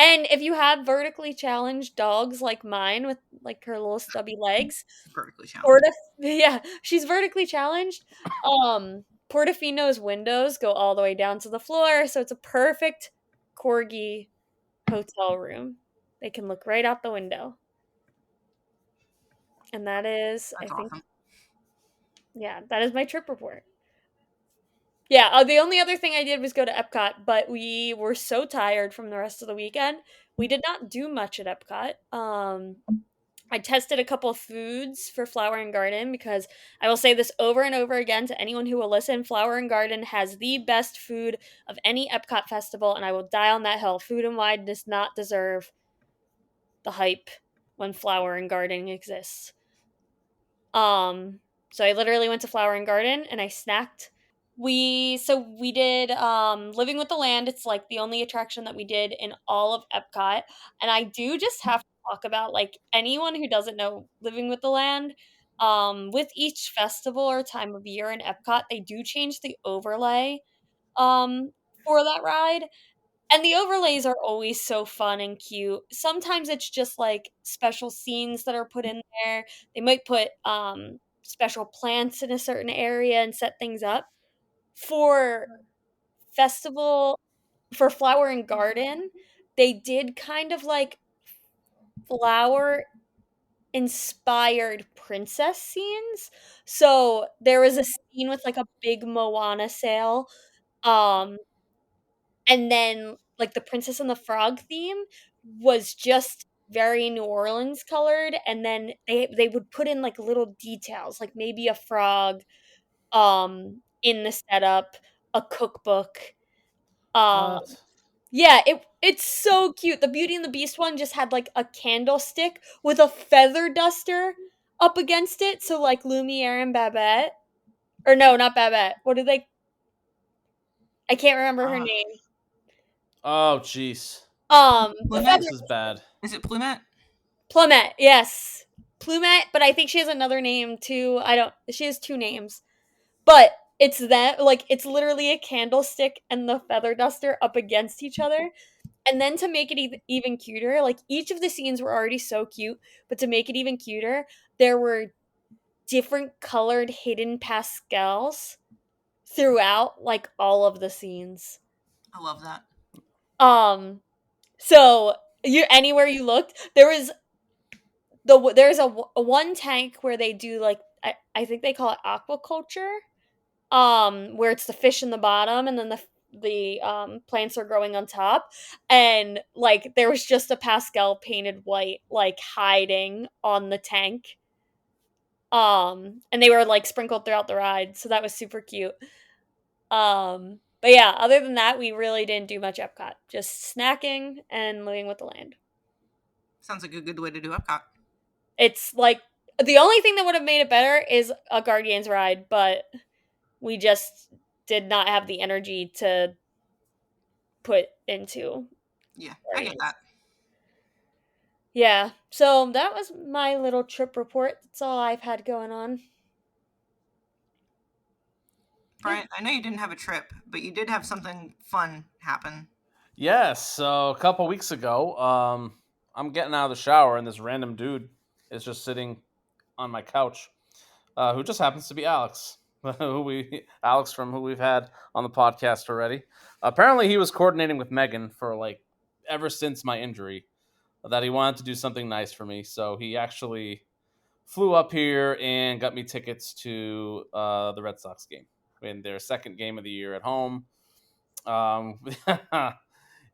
S3: And if you have vertically challenged dogs like mine with like her little stubby legs,
S1: vertically challenged.
S3: Yeah, she's vertically challenged. Portofino's windows go all the way down to the floor, so it's a perfect corgi hotel room. They can look right out the window. And that is,
S1: That's
S3: I think,
S1: awesome.
S3: Yeah, that is my trip report. Yeah, the only other thing I did was go to Epcot, but we were so tired from the rest of the weekend. We did not do much at Epcot. I tested a couple of foods for Flower and Garden because I will say this over and over again to anyone who will listen. Flower and Garden has the best food of any Epcot festival, and I will die on that hill. Food and Wine does not deserve the hype when Flower and Garden exists. So I literally went to Flower and Garden and I snacked. We did Living with the Land. It's like the only attraction that we did in all of Epcot. And I do just have to talk about like anyone who doesn't know Living with the Land. With each festival or time of year in Epcot, they do change the overlay um for that ride. And the overlays are always so fun and cute. Sometimes it's just like special scenes that are put in there. They might put special plants in a certain area and set things up. For festival for Flower and Garden, they did kind of like flower inspired princess scenes. So there was a scene with like a big Moana sail. Um And then, like, the Princess and the Frog theme was just very New Orleans colored, and then they would put in, like, little details, like maybe a frog, in the setup, a cookbook, um
S2: What?
S3: yeah, it's so cute. The Beauty and the Beast one just had, like, a candlestick with a feather duster up against it, so, like, Lumiere and Babette or no, not Babette, what do they I can't remember her
S2: Ah.
S3: name.
S2: Oh, jeez.
S3: The
S1: Plumette?
S3: feather
S2: This is bad.
S1: Is it Plumette?
S3: Plumette, yes. Plumette, but I think she has another name too. She has two names. But it's that, like, it's literally a candlestick and the feather duster up against each other. And then to make it even cuter, like, each of the scenes were already so cute, but to make it even cuter, there were different colored hidden pastels throughout, like, all of the scenes.
S1: I love that.
S3: Um, so you anywhere you looked, there's a one tank where they do like I think they call it aquaculture, where it's the fish in the bottom and then the plants are growing on top, and like there was just a pastel painted white like hiding on the tank, and they were like sprinkled throughout the ride, so that was super cute. But yeah, other than that, we really didn't do much Epcot, just snacking and living with the land.
S1: Sounds like a good way to do Epcot.
S3: It's like the only thing that would have made it better is a Guardians ride, but we just did not have the energy to put into
S1: Yeah, I get
S3: Guardians.
S1: that.
S3: Yeah, so that was my little trip report. That's all I've had going on.
S1: Brian, I know you didn't have a trip, but you did have something fun happen.
S2: Yes. So a couple weeks ago, I'm getting out of the shower, and this random dude is just sitting on my couch, who just happens to be Alex, Alex from who we've had on the podcast already. Apparently, he was coordinating with Megan for like ever since my injury that he wanted to do something nice for me. So he actually flew up here and got me tickets to the Red Sox game in their second game of the year at home. Um,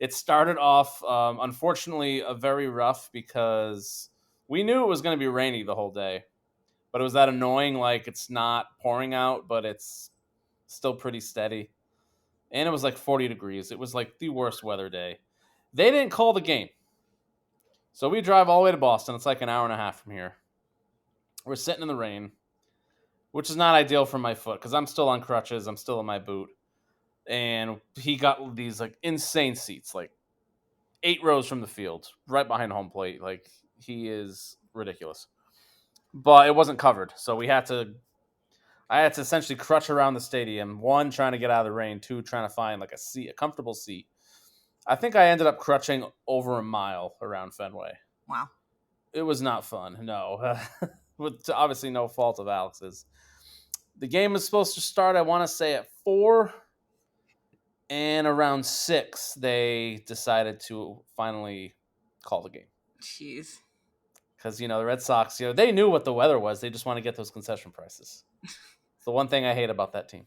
S2: it started off, unfortunately, very rough because we knew it was going to be rainy the whole day, but it was that annoying, like it's not pouring out, but it's still pretty steady. And it was like 40 degrees. It was like the worst weather day. They didn't call the game. So we drive all the way to Boston. It's like an hour and a half from here. We're sitting in the rain, which is not ideal for my foot because I'm still on crutches. I'm still in my boot. And he got these like insane seats, like 8 rows from the field, right behind home plate. Like he is ridiculous. But it wasn't covered. So I had to essentially crutch around the stadium. One, trying to get out of the rain. Two, trying to find like a comfortable seat. I think I ended up crutching over a mile around Fenway.
S1: Wow.
S2: It was not fun. No, with obviously no fault of Alex's. The game was supposed to start, I want to say, at 4, and around 6, they decided to finally call the game.
S1: Jeez.
S2: Because, the Red Sox, they knew what the weather was. They just want to get those concession prices. It's the one thing I hate about that team.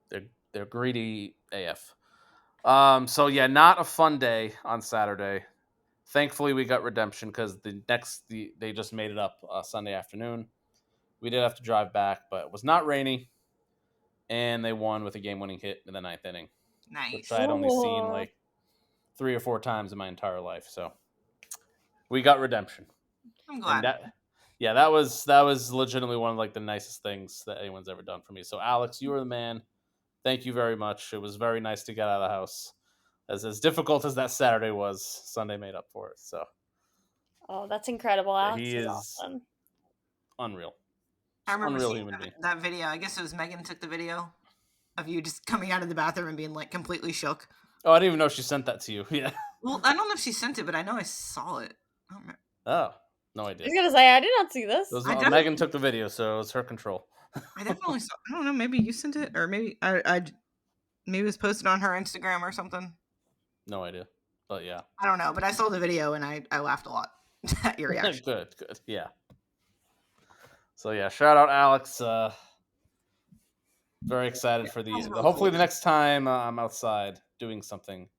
S2: They're greedy AF. So, yeah, not a fun day on Saturday. Thankfully, we got redemption because they just made it up Sunday afternoon. We did have to drive back, but it was not rainy, and they won with a game-winning hit in the 9th inning, which
S1: Nice.
S2: I had only seen
S3: Ooh.
S2: like 3 or 4 times in my entire life. So we got redemption,
S1: I'm
S2: and
S1: glad.
S2: yeah, that was legitimately one of like the nicest things that anyone's ever done for me. So Alex, you were the man. Thank you very much. It was very nice to get out of the house. As difficult as that Saturday was, Sunday made up for it. So
S3: Oh, that's incredible.
S2: yeah,
S3: Alex
S2: he
S3: is
S2: is
S3: awesome.
S2: unreal.
S1: I
S2: Just
S1: remember
S2: unreal
S1: seeing
S2: human being.
S1: that video. I guess it was Megan took the video of you just coming out of the bathroom and being like completely shook.
S2: Oh, I didn't even know she sent that to you. Yeah.
S1: Well, I don't know if she sent it, but I know I saw it. I don't remember.
S2: Oh, no
S3: I
S2: idea.
S3: was gonna say I did not see this.
S2: Megan took the video, so it was her control.
S1: I definitely saw. I don't know. Maybe you sent it, or maybe maybe it was posted on her Instagram or something.
S2: No idea. But yeah.
S1: I don't know, but I saw the video and I laughed a lot at your reaction.
S2: Good. Yeah. So yeah, shout out Alex. Very excited for
S1: That was
S2: the.
S1: really
S2: Hopefully,
S1: cool.
S2: the next time I'm outside doing something,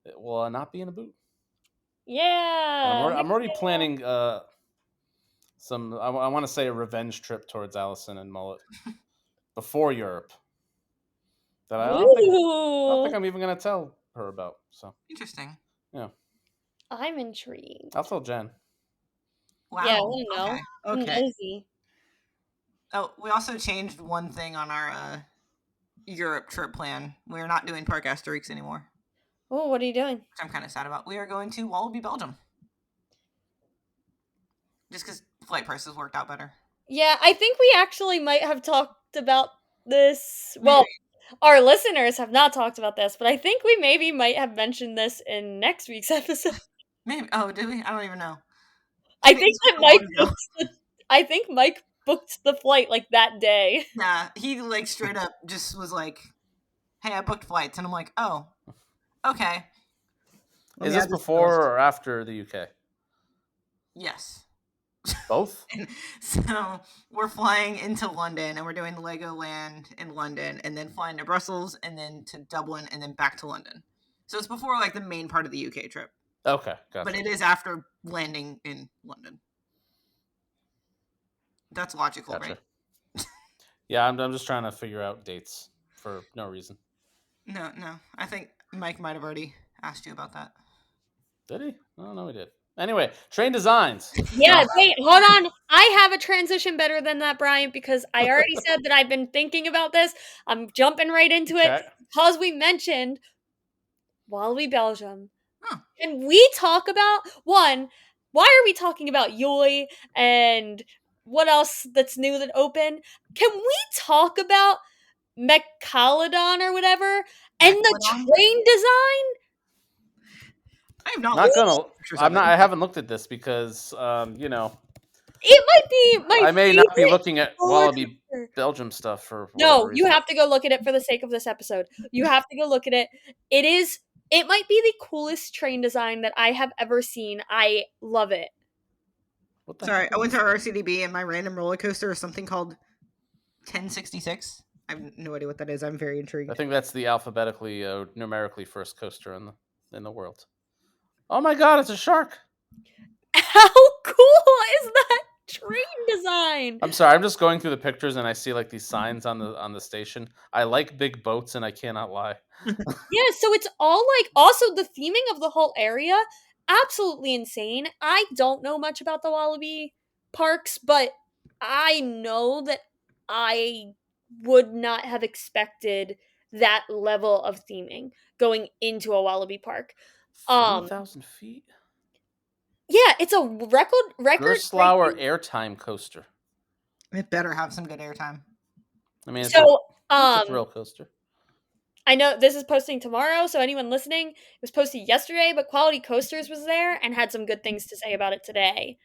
S2: it will not be in a boot.
S3: Yeah.
S2: I'm already planning some. I want to say a revenge trip towards Allison and Mullet before Europe. That I don't think
S3: Ooh.
S2: I'm even gonna tell her about. So
S1: Interesting.
S2: yeah,
S3: I'm intrigued.
S2: I'll tell Jen.
S1: Wow.
S3: Yeah, I want to know. I'm
S1: Okay.
S3: nosy.
S1: Oh, we also changed one thing on our Europe trip plan. We're not doing Park Asterix anymore,
S3: Oh, what are you doing?
S1: which I'm kind of sad about. We are going to Wallaby, Belgium. Just because flight prices worked out better.
S3: Yeah, I think we actually might have talked about this. Well, our listeners have not talked about this, but I think we maybe might have mentioned this in next week's episode.
S1: Maybe. Oh, did we? I don't even know.
S3: I think that I think Mike booked the flight like that day.
S1: Yeah, he like straight up just was like, "Hey, I booked flights," and I'm like, "Oh, okay."
S2: Is this before or after the UK?
S1: Yes.
S2: Both.
S1: So we're flying into London, and we're doing the Legoland in London, and then flying to Brussels, and then to Dublin, and then back to London. So it's before like the main part of the UK trip.
S2: Okay, gotcha.
S1: But it is after landing in London. That's logical,
S2: Gotcha.
S1: right?
S2: Yeah, I'm just trying to figure out dates for no reason.
S1: No. I think Mike might have already asked you about that.
S2: Did he? I don't know. He did. Anyway, train designs.
S3: Yeah, wait, hold on. I have a transition better than that, Brian, because I already said that I've been thinking about this. I'm jumping right into it because we mentioned Wallaby, Belgium.
S1: Huh.
S3: Can we talk about one? Why are we talking about Yoy and what else that's new that opened? Can we talk about Mechalodon or whatever and the train design?
S1: I have not.
S2: Not gonna. I'm not. I haven't looked at this because, you know,
S3: it might be my.
S2: I may not be looking at Wallaby Belgium stuff for.
S3: No, you have to go look at it for the sake of this episode. You have to go look at it. It is. It might be the coolest train design that I have ever seen. I love it.
S1: Sorry, I went to RCDB and my random roller coaster is something called 1066. I have no idea what that is. I'm very intrigued.
S2: I think that's the alphabetically, numerically first coaster in the world. Oh my God! It's a shark.
S3: How cool is that train design?
S2: I'm sorry. I'm just going through the pictures and I see like these signs on the station. I like big boats and I cannot lie.
S3: Yeah, so it's all like also the theming of the whole area, absolutely insane. I don't know much about the Wallaby parks, but I know that I would not have expected that level of theming going into a Wallaby park.
S2: 3,000 feet.
S3: Yeah, it's a record.
S2: Gerstlauer airtime coaster.
S1: It better have some good airtime.
S2: I mean, it's
S3: so
S2: a thrill coaster.
S3: I know this is posting tomorrow, so anyone listening, it was posted yesterday, but Quality Coasters was there and had some good things to say about it today.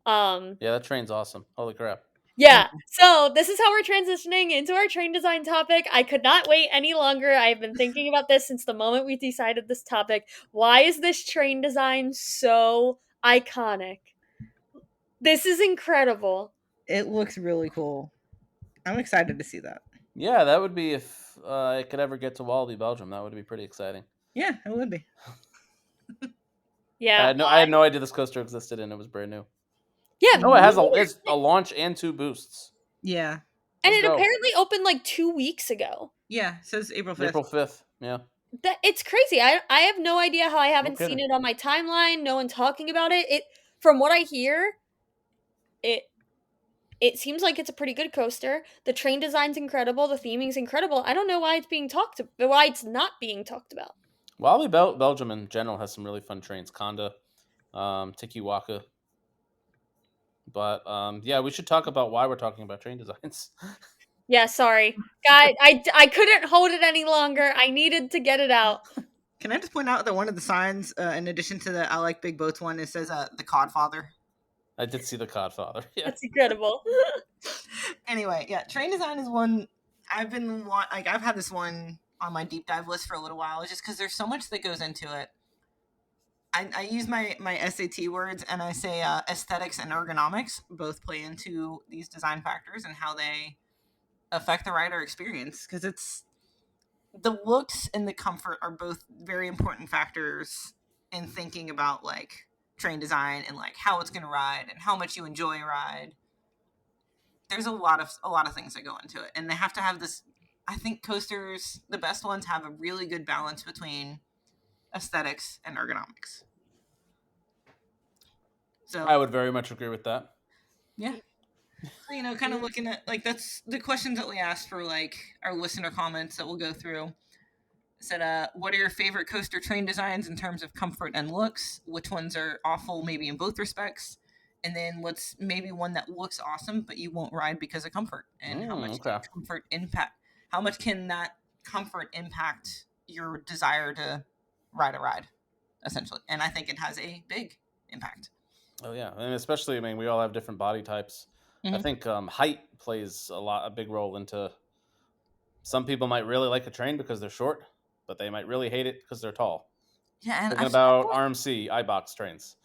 S2: Yeah, that train's awesome. Holy crap.
S3: Yeah, so this is how we're transitioning into our train design topic. I could not wait any longer. I've been thinking about this since the moment we decided this topic. Why is this train design so iconic? This is incredible.
S1: It looks really cool. I'm excited to see that.
S2: Yeah, that would be if it could ever get to Wallaby, Belgium. That would be pretty exciting.
S1: Yeah, it would be.
S3: Yeah,
S2: I had no idea this coaster existed and it was brand new.
S3: Yeah.
S2: Oh, it's a launch and 2 boosts.
S1: Yeah.
S3: And it apparently opened like 2 weeks ago.
S1: Yeah, it says April 5th.
S2: April 5th, yeah.
S3: It's crazy. I have no idea how I haven't seen it on my timeline. No one talking about it. From what I hear, it it seems like it's a pretty good coaster. The train design's incredible. The theming's incredible. I don't know why why it's not being talked about.
S2: Well, Belgium in general has some really fun trains. Conda, Tikiwaka. But yeah, we should talk about why we're talking about train designs.
S3: Yeah, sorry. Guy, I couldn't hold it any longer. I needed to get it out.
S1: Can I just point out that one of the signs, in addition to the I like big boats one, it says the Codfather.
S2: I did see the Codfather. Yeah.
S3: That's incredible.
S1: Anyway, yeah, train design is one I've had this one on my deep dive list for a little while, just because there's so much that goes into it. I use my SAT words and I say aesthetics and ergonomics both play into these design factors and how they affect the rider experience, because it's the looks and the comfort are both very important factors in thinking about like train design and like how it's going to ride and how much you enjoy a ride. There's a lot of things that go into it, and they have to have this. I think coasters, the best ones, have a really good balance between aesthetics and ergonomics. So
S2: I would very much agree with that.
S1: Yeah. So, kind of looking at like that's the questions that we asked for like our listener comments that we'll go through. Said, what are your favorite coaster train designs in terms of comfort and looks? Which ones are awful, maybe in both respects? And then what's maybe one that looks awesome, but you won't ride because of comfort? And how much comfort impact? How much can that comfort impact your desire to ride a ride, essentially? And I think it has a big impact.
S2: Oh yeah, and especially, we all have different body types. Mm-hmm. I think height plays a big role into. Some people might really like a train because they're short, but they might really hate it because they're tall.
S1: Yeah, and
S2: thinking about RMC iBox trains.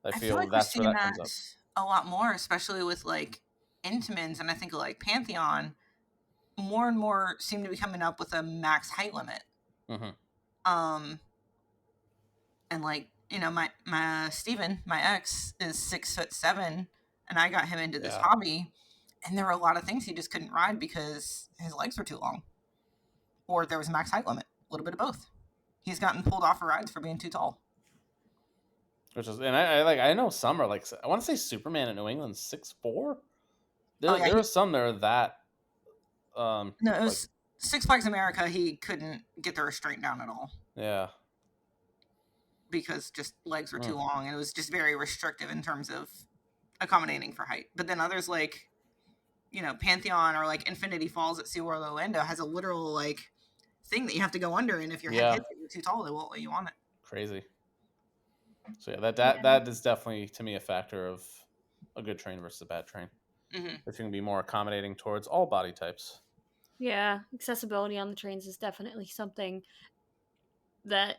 S2: I feel
S1: like
S2: that's where that
S1: that
S2: comes up
S1: a lot more, especially with like Intamins, and I think like Pantheon. More and more seem to be coming up with a max height limit. Mm-hmm. And like my Steven, my ex, is 6'7", and I got him into this hobby, and there were a lot of things he just couldn't ride because his legs were too long, or there was a max height limit. A little bit of both. He's gotten pulled off of rides for being too tall.
S2: And I know some are like, I want to say Superman in New England 6'4". There are some that are that.
S1: No, it was Six Flags America. He couldn't get the restraint down at all.
S2: Yeah.
S1: Because just legs were too long, and it was just very restrictive in terms of accommodating for height. But then others like, Pantheon or like Infinity Falls at SeaWorld Orlando has a literal like thing that you have to go under, and if your head hits it, you're too tall, they won't let you on it.
S2: Crazy. So yeah, that is definitely to me a factor of a good train versus a bad train. Mm-hmm. If you can be more accommodating towards all body types.
S3: Yeah, accessibility on the trains is definitely something that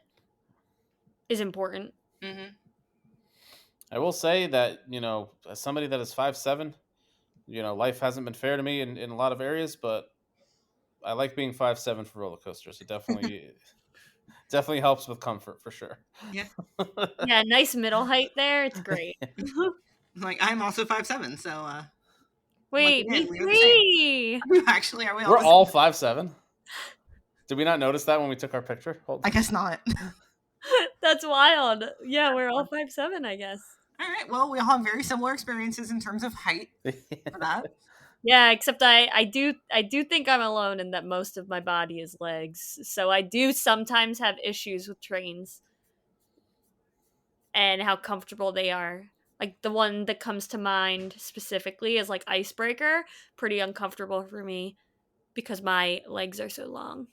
S3: is important.
S1: Mm-hmm.
S2: I will say that, as somebody that is 5'7", life hasn't been fair to me in a lot of areas, but I like being 5'7" for roller coasters. It definitely definitely helps with comfort for sure.
S1: Yeah.
S3: Yeah, nice middle height there. It's great.
S1: Like I'm also 5'7", so
S3: wait, me too.
S1: Actually, are we
S2: all? We're all 5'7". Did we not notice that when we took our picture?
S1: I guess not.
S3: That's wild. Yeah, we're all 5'7", I guess.
S1: All right. Well, we all have very similar experiences in terms of height for that.
S3: Yeah, except I do think I'm alone in that most of my body is legs. So I do sometimes have issues with trains and how comfortable they are. Like the one that comes to mind specifically is like Icebreaker, pretty uncomfortable for me because my legs are so long.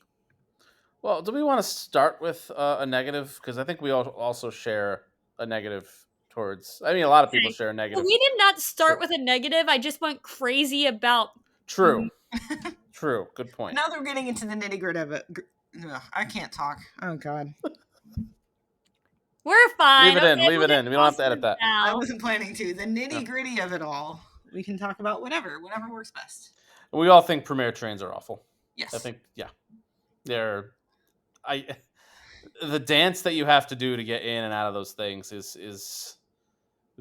S2: Well, do we want to start with a negative? Because I think we all also share a negative towards. A lot of people share a negative.
S3: Well, we did not start with a negative. I just went crazy about.
S2: True. True. Good point.
S1: Now they're getting into the nitty gritty of it. Ugh, I can't talk. Oh God.
S3: We're fine.
S2: Leave it in. Leave it in. We don't have to edit that.
S1: I wasn't planning to. The nitty gritty of it all. We can talk about whatever works best.
S2: We all think Premier trains are awful.
S1: Yes.
S2: I think, yeah. The dance that you have to do to get in and out of those things is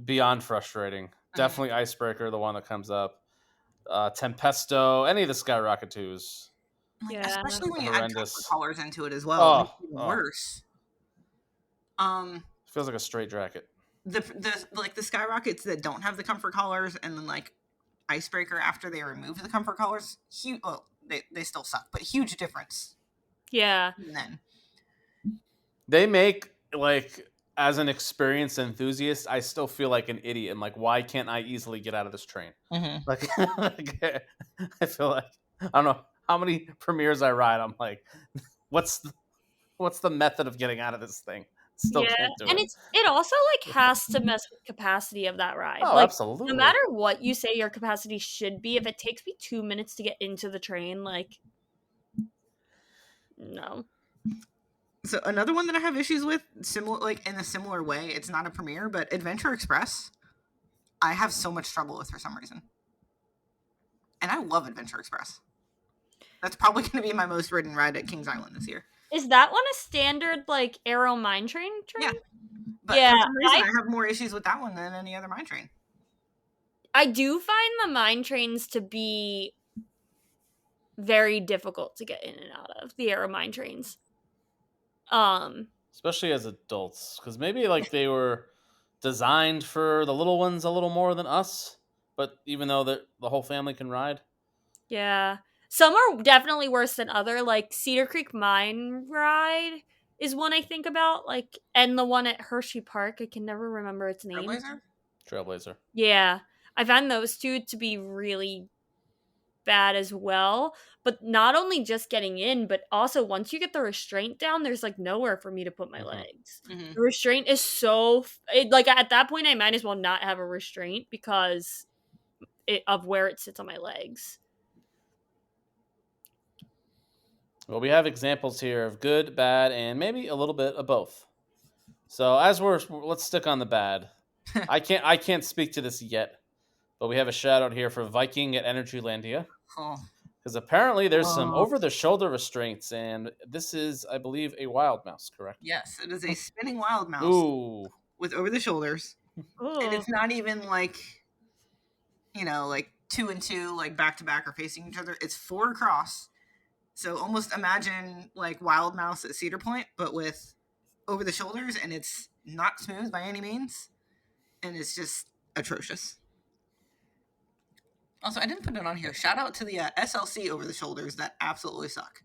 S2: beyond frustrating. Mm-hmm. Definitely Icebreaker, the one that comes up. Tempesto, any of the Skyrocket 2s.
S1: Yeah. Especially when you add comfort collars into it as well. It makes it even worse.
S2: Feels like a straight jacket.
S1: The Skyrockets that don't have the comfort collars, and then like icebreaker after they removed the comfort collars. Huge. Well, they still suck, but huge difference.
S3: Yeah.
S1: And then
S2: They make, like, as an experienced enthusiast, I still feel like an idiot. I'm like, why can't I easily get out of this train? Like, I feel like, I don't know how many premieres I ride. I'm like, what's the method of getting out of this thing? Still
S3: Yeah,
S2: can't do
S3: and
S2: it.
S3: it also like has to mess with capacity of that ride.
S2: Oh,
S3: Like no
S2: absolutely.
S3: matter what you say your capacity should be, if it takes me 2 minutes to get into the train, like no.
S1: so another one that I have issues with, similar like in a similar way, it's not a premiere, but Adventure Express, I have so much trouble with for some reason. And I love Adventure Express. That's probably going to be my most ridden ride at Kings Island this year.
S3: Is that one a standard like Aero Mine Train train?
S1: Yeah. But
S3: Yeah,
S1: for some reason, I have more issues with that one than any other mine train.
S3: I do find the mine trains to be very difficult to get in and out of, the Aero Mine trains.
S2: Especially as adults, because maybe like they were designed for the little ones a little more than us, but even though the whole family can ride.
S3: Yeah. Some are definitely worse than other. Like Cedar Creek Mine Ride is one I think about. Like, and the one at Hershey Park. I can never remember its name.
S2: Trailblazer.
S3: Yeah. I found those two to be really bad as well. But not only just getting in, but also once you get the restraint down, there's like nowhere for me to put my legs. The restraint is so like at that point I might as well not have a restraint because of where it sits on my legs.
S2: Well, we have examples here of good, bad, and maybe a little bit of both. So as let's stick on the bad. I can't speak to this yet, but we have a shout out here for Viking at Energylandia.
S1: Oh.
S2: Because apparently there's some over-the-shoulder restraints, and this is, I believe, a wild mouse, correct?
S1: Yes, it is a spinning wild mouse.
S2: Ooh.
S1: With over the shoulders.
S3: Ooh.
S1: And it's not even like, like 2 and 2, like back to back or facing each other. It's 4 across. So almost imagine like wild mouse at Cedar Point, but with over the shoulders, and it's not smooth by any means. And it's just atrocious. Also, I didn't put it on here. Shout out to the SLC over the shoulders that absolutely suck.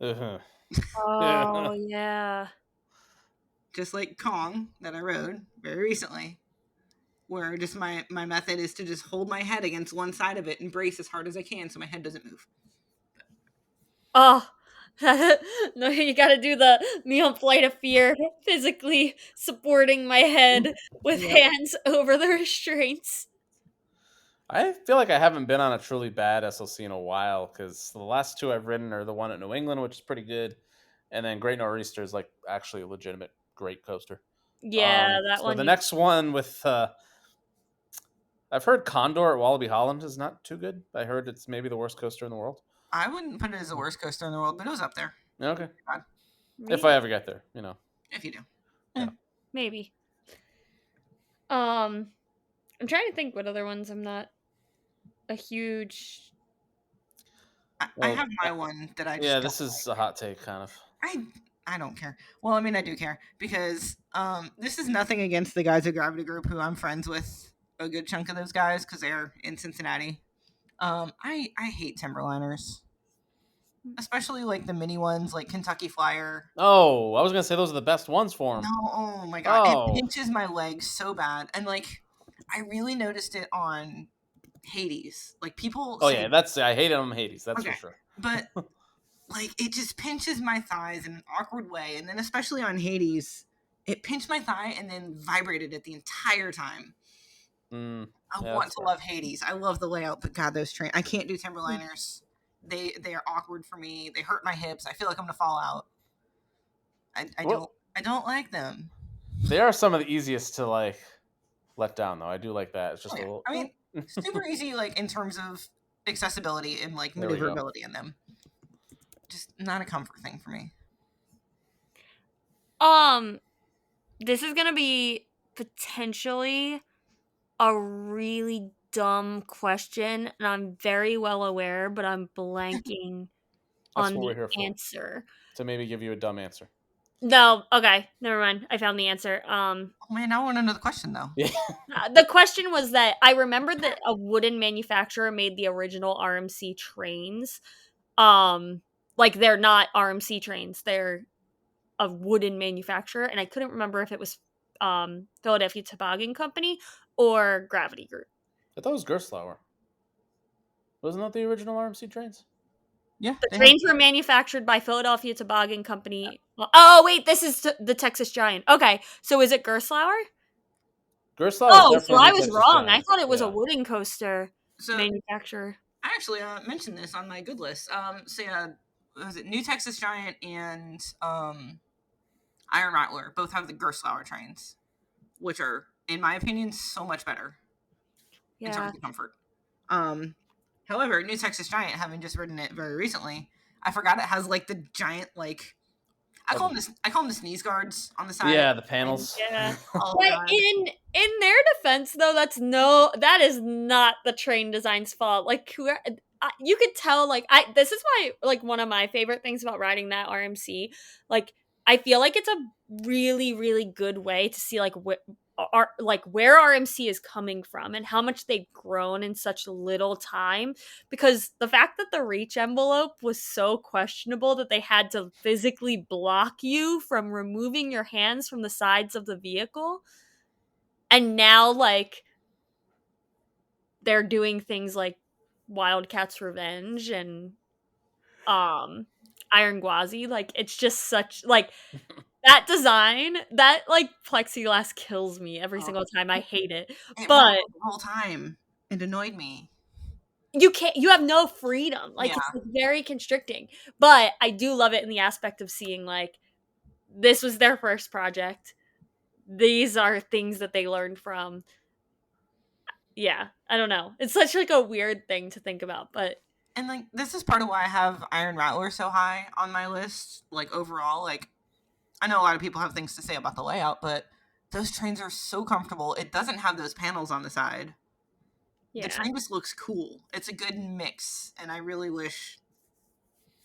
S2: Uh-huh.
S3: Oh, yeah.
S1: Just like Kong that I rode very recently, where just my method is to just hold my head against one side of it and brace as hard as I can so my head doesn't move.
S3: Oh, no, you gotta do the me on Flight of Fear, physically supporting my head with hands over the restraints.
S2: I feel like I haven't been on a truly bad SLC in a while, because the last 2 I've ridden are the one at New England, which is pretty good, and then Great Nor'easter is like actually a legitimate great coaster.
S3: Yeah, that
S2: so
S3: one.
S2: The next one with I've heard Condor at Wallaby Holland is not too good. I heard it's maybe the worst coaster in the world.
S1: I wouldn't put it as the worst coaster in the world, but it was up there.
S2: Okay.
S3: Maybe.
S2: If I ever get there,
S1: If you do.
S2: Yeah.
S3: Maybe. I'm trying to think what other ones I'm not a huge.
S1: I have my one that I just
S2: yeah, this is a hot take, kind of.
S1: I don't care. Well, I mean, I do care because this is nothing against the guys at Gravity Group, who I'm friends with a good chunk of those guys because they're in Cincinnati. I hate Timberliners, especially like the mini ones, like Kentucky Flyer.
S2: Oh, I was gonna say those are the best ones for them.
S1: No, oh my god, it pinches my legs so bad, and like I really noticed it on Hades. Like people.
S2: Oh yeah, I hate it on Hades. That's for sure.
S1: But like it just pinches my thighs in an awkward way, and then especially on Hades, it pinched my thigh and then vibrated it the entire time. I want to love Hades. I love the layout, but God, those trains. I can't do Timberliners. They are awkward for me. They hurt my hips. I feel like I'm gonna fall out. I don't like them.
S2: They are some of the easiest to like let down, though. I do like that. It's just a little.
S1: I mean, super easy, like in terms of accessibility and like maneuverability in them. Just not a comfort thing for me.
S3: This is gonna be potentially a really dumb question, and I'm very well aware, but I'm blanking on the answer.
S2: To maybe give you a dumb answer.
S3: No, okay, never mind. I found the answer.
S1: Oh man, now I want to know the question though.
S2: Yeah.
S3: The question was that I remember that a wooden manufacturer made the original RMC trains. Like they're not RMC trains; they're a wooden manufacturer, and I couldn't remember if it was Philadelphia Toboggan Company or Gravity Group.
S2: I thought it was Gerstlauer. Wasn't that the original RMC trains?
S1: Yeah,
S3: The
S1: they have.
S3: trains were manufactured by Philadelphia Toboggan Company. Oh wait, this is the Texas Giant. Okay, so is it Gerstlauer?
S2: Gerstlauer is
S3: Oh, so
S2: definitely
S3: I
S2: the
S3: was
S2: Texas
S3: wrong. I
S2: Giant.
S3: thought it was a
S2: Yeah.
S3: wooden coaster
S1: So
S3: manufacturer.
S1: I actually mentioned this on my good list. So yeah, was it New Texas Giant and Iron Rattler both have the Gerstlauer trains, which are, in my opinion, so much better in
S3: Yeah.
S1: terms of comfort. However, New Texas Giant, having just ridden it very recently, I forgot it has like the giant like I call them the sneeze guards on the side.
S2: Yeah, the panels.
S3: Yeah.
S1: Oh
S3: But
S1: god.
S3: in their defense though, that is not the train design's fault. Like you could tell like this is why like one of my favorite things about riding that RMC. Like I feel like it's a really good way to see like where RMC is coming from and how much they've grown in such little time, because the fact that the reach envelope was so questionable that they had to physically block you from removing your hands from the sides of the vehicle, and now like they're doing things like Wildcat's Revenge and Iron Gwazi, like it's just such like that design, that like plexiglass kills me every
S1: Oh,
S3: single time. I hate it.
S1: it
S3: But
S1: rattled the whole time. It annoyed me.
S3: you have no freedom. Like
S1: Yeah.
S3: it's like, very constricting. But I do love it in the aspect of seeing like this was their first project. These are things that they learned from. Yeah, I don't know. It's such like a weird thing to think about, but
S1: And like this is part of why I have Iron Rattler so high on my list. Like overall, like I know a lot of people have things to say about the layout, but those trains are so comfortable. It doesn't have those panels on the side. The
S3: yeah.
S1: train just looks cool. It's a good mix, and I really wish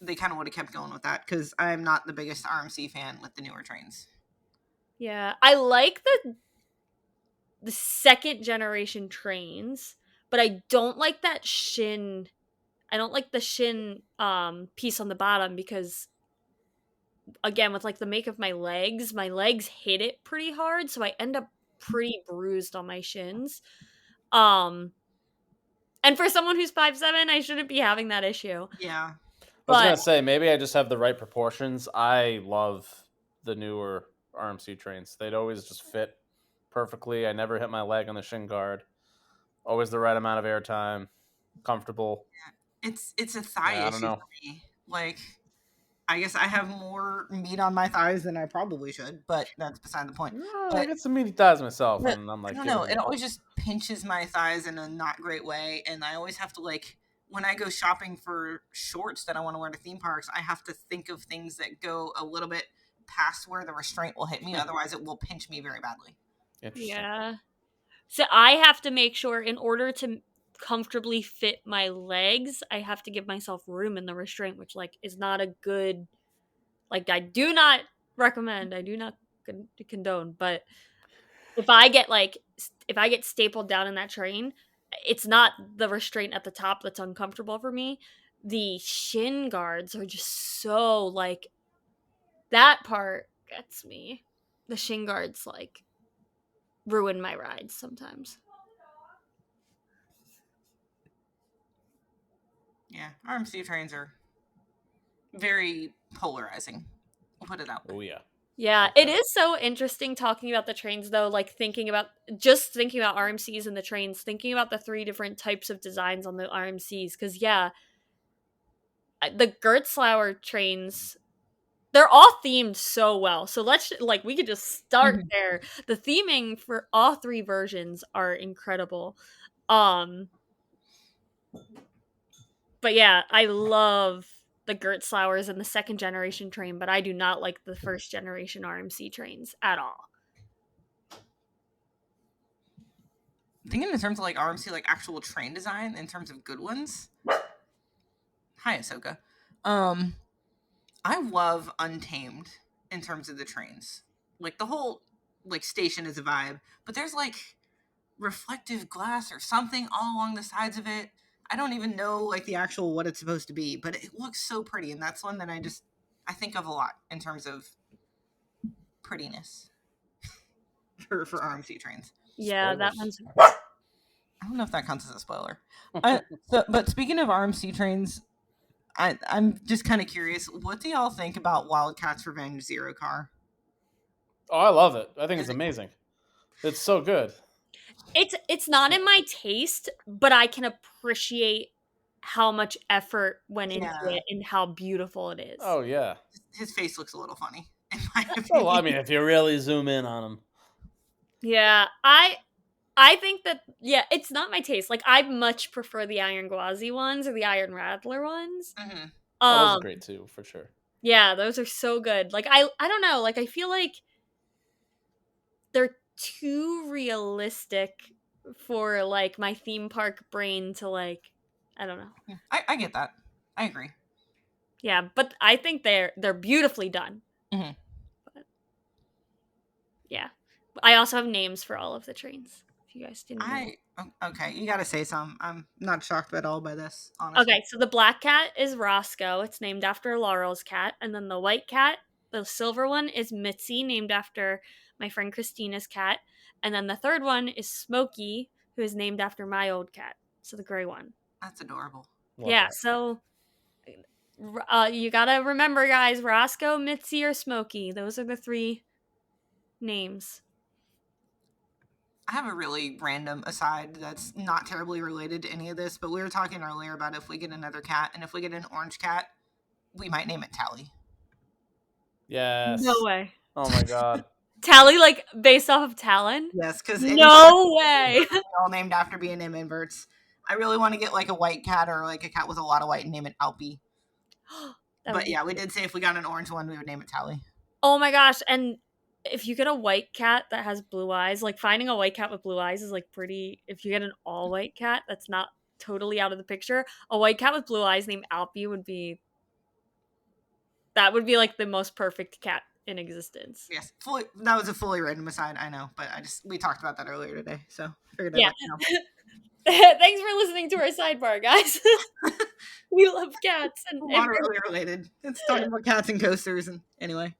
S1: they kind of would have kept going with that because I'm not the biggest RMC fan with the newer trains.
S3: Yeah. I like the second generation trains, but I don't like that shin. I don't like the shin piece on the bottom because again with like the make of my legs hit it pretty hard, so I end up pretty bruised on my shins. Um and for someone who's 5'7", I shouldn't be having that issue.
S1: Yeah.
S2: I was
S3: But
S2: gonna say maybe I just have the right proportions. I love the newer RMC trains. They'd always just fit perfectly. I never hit my leg on the shin guard. Always the right amount of airtime. Comfortable.
S1: It's a thigh
S2: Yeah, I don't
S1: issue
S2: know.
S1: for me. Like I guess I have more meat on my thighs than I probably should, but that's beside the point.
S2: I get some meaty thighs myself,
S1: But
S2: and I'm
S1: I
S2: like
S1: don't
S2: giving
S1: know.
S2: them
S1: It
S2: a
S1: always just pinches my thighs in a not great way, and I always have to like when I go shopping for shorts that I want to wear to theme parks, I have to think of things that go a little bit past where the restraint will hit me. Otherwise, it will pinch me very badly.
S2: interesting.
S3: yeah. So I have to make sure in order to comfortably fit my legs, I have to give myself room in the restraint, which like is not a good like I do not recommend. I do not condone, but if I get stapled down in that train, it's not the restraint at the top that's uncomfortable for me. The shin guards are just so like that part gets me. The shin guards like ruin my rides sometimes.
S1: Yeah, RMC trains are very polarizing. We'll put it out there.
S2: Oh yeah.
S3: Yeah,
S2: Okay.
S3: it is so interesting talking about the trains though, like thinking about RMCs and the trains, thinking about the three different types of designs on the RMCs cuz yeah, the Gertzlauer trains, they're all themed so well. So let's like we could just start
S1: Mhm.
S3: there. The theming for all three versions are incredible. Um but yeah, I love the Gertzlauers and the second generation train, but I do not like the first generation RMC trains at all.
S1: Thinking in terms of like RMC, like actual train design, in terms of good ones. Hi, Ahsoka. I love Untamed. in terms of the trains. Like the whole like station is a vibe, but there's like reflective glass or something all along the sides of it. I don't even know like the actual what it's supposed to be, but it looks so pretty, and that's one that I think of a lot in terms of prettiness for RMC trains.
S3: Yeah, that
S2: Spoilers.
S3: one's.
S1: I don't know if that counts as a spoiler. But speaking of RMC trains, I'm just kind of curious. What do y'all think about Wildcats Revenge Zero Car?
S2: Oh, I love it. I think it's amazing. It's so good.
S3: It's not in my taste, but I can appreciate how much effort went into
S1: Yeah.
S3: it and how beautiful it is.
S2: Oh yeah.
S1: His face looks a little funny, in my
S2: Well, I
S1: opinion.
S2: mean, if you really zoom in on them.
S3: Yeah, I think that it's not my taste. Like I much prefer the Iron Gwazi ones or the Iron Rattler ones.
S1: Mm-hmm.
S2: Oh, those are
S3: Um
S2: great too, for sure.
S3: yeah, those are so good. Like I don't know, like I feel like they're too realistic for like my theme park brain to like I don't know.
S1: Yeah, I get that. I agree.
S3: Yeah, but I think they're beautifully done.
S1: Mhm.
S3: But yeah. I also have names for all of the trains. If you guys didn't know.
S1: Okay, you gotta say some. I'm not shocked at all by this, honestly.
S3: Okay, so the black cat is Roscoe. It's named after Laurel's cat. And then the white cat, the silver one, is Mitzi, named after my friend Christina's cat. And then the third one is Smokey, who is named after my old cat. So the gray one.
S1: That's adorable.
S2: Love
S3: Yeah,
S2: that.
S3: so you gotta remember, guys, Roscoe, Mitzi, or Smokey. Those are the three names.
S1: I have a really random aside that's not terribly related to any of this, but we were talking earlier about if we get another cat, and if we get an orange cat, we might name it Tally.
S2: Yes.
S3: No way.
S2: Oh my god.
S3: Tally, like, based off of Talon?
S1: Yes, because
S3: No way!
S1: all named after B&M inverts. I really want to get like a white cat or like a cat with a lot of white and name it Alpy. But yeah, we did say if we got an orange one, we would name it Tally.
S3: Oh my gosh, and if you get a white cat that has blue eyes, like finding a white cat with blue eyes is like pretty. If you get an all white cat that's not totally out of the picture, a white cat with blue eyes named Alpy would be like the most perfect cat in existence.
S1: Yes, that was a fully random aside, I know, but we talked about that earlier today, so I figured I'd
S3: Yeah.
S1: let you know.
S3: Thanks for listening to our sidebar, guys. We love cats and
S1: Moderately related. It's talking about cats and coasters, and anyway.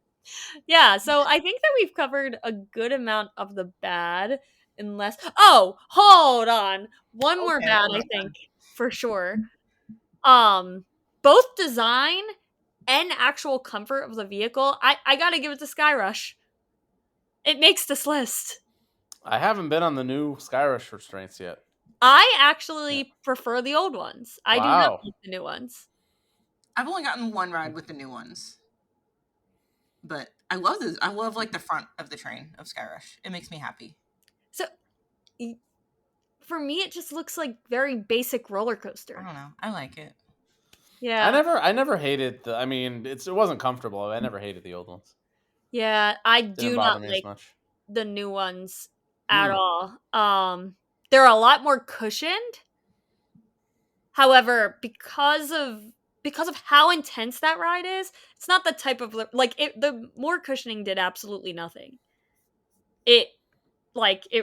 S3: yeah, so I think that we've covered a good amount of the bad, unless hold on. One more
S1: Okay,
S3: bad,
S1: hold
S3: I
S1: on.
S3: think, for sure. Both design and actual comfort of the vehicle, I gotta give it to Skyrush. It makes this list.
S2: I haven't been on the new Skyrush restraints yet.
S3: I actually prefer the old ones. I do not
S2: Wow.
S3: like the new ones.
S1: I've only gotten one ride with the new ones, but I love this. I love like the front of the train of Skyrush. It makes me happy.
S3: So, for me, it just looks like very basic roller
S1: I
S3: coaster.
S1: don't know. I like it.
S3: Yeah,
S2: I never hated the. I mean, it wasn't comfortable. I never hated the old ones.
S3: yeah. I
S2: Didn't
S3: do
S2: bother
S3: not
S2: me
S3: like
S2: as much.
S3: the new ones at all. They're a lot more cushioned. However, because of how intense that ride is, it's not the type of like the more cushioning did absolutely nothing. It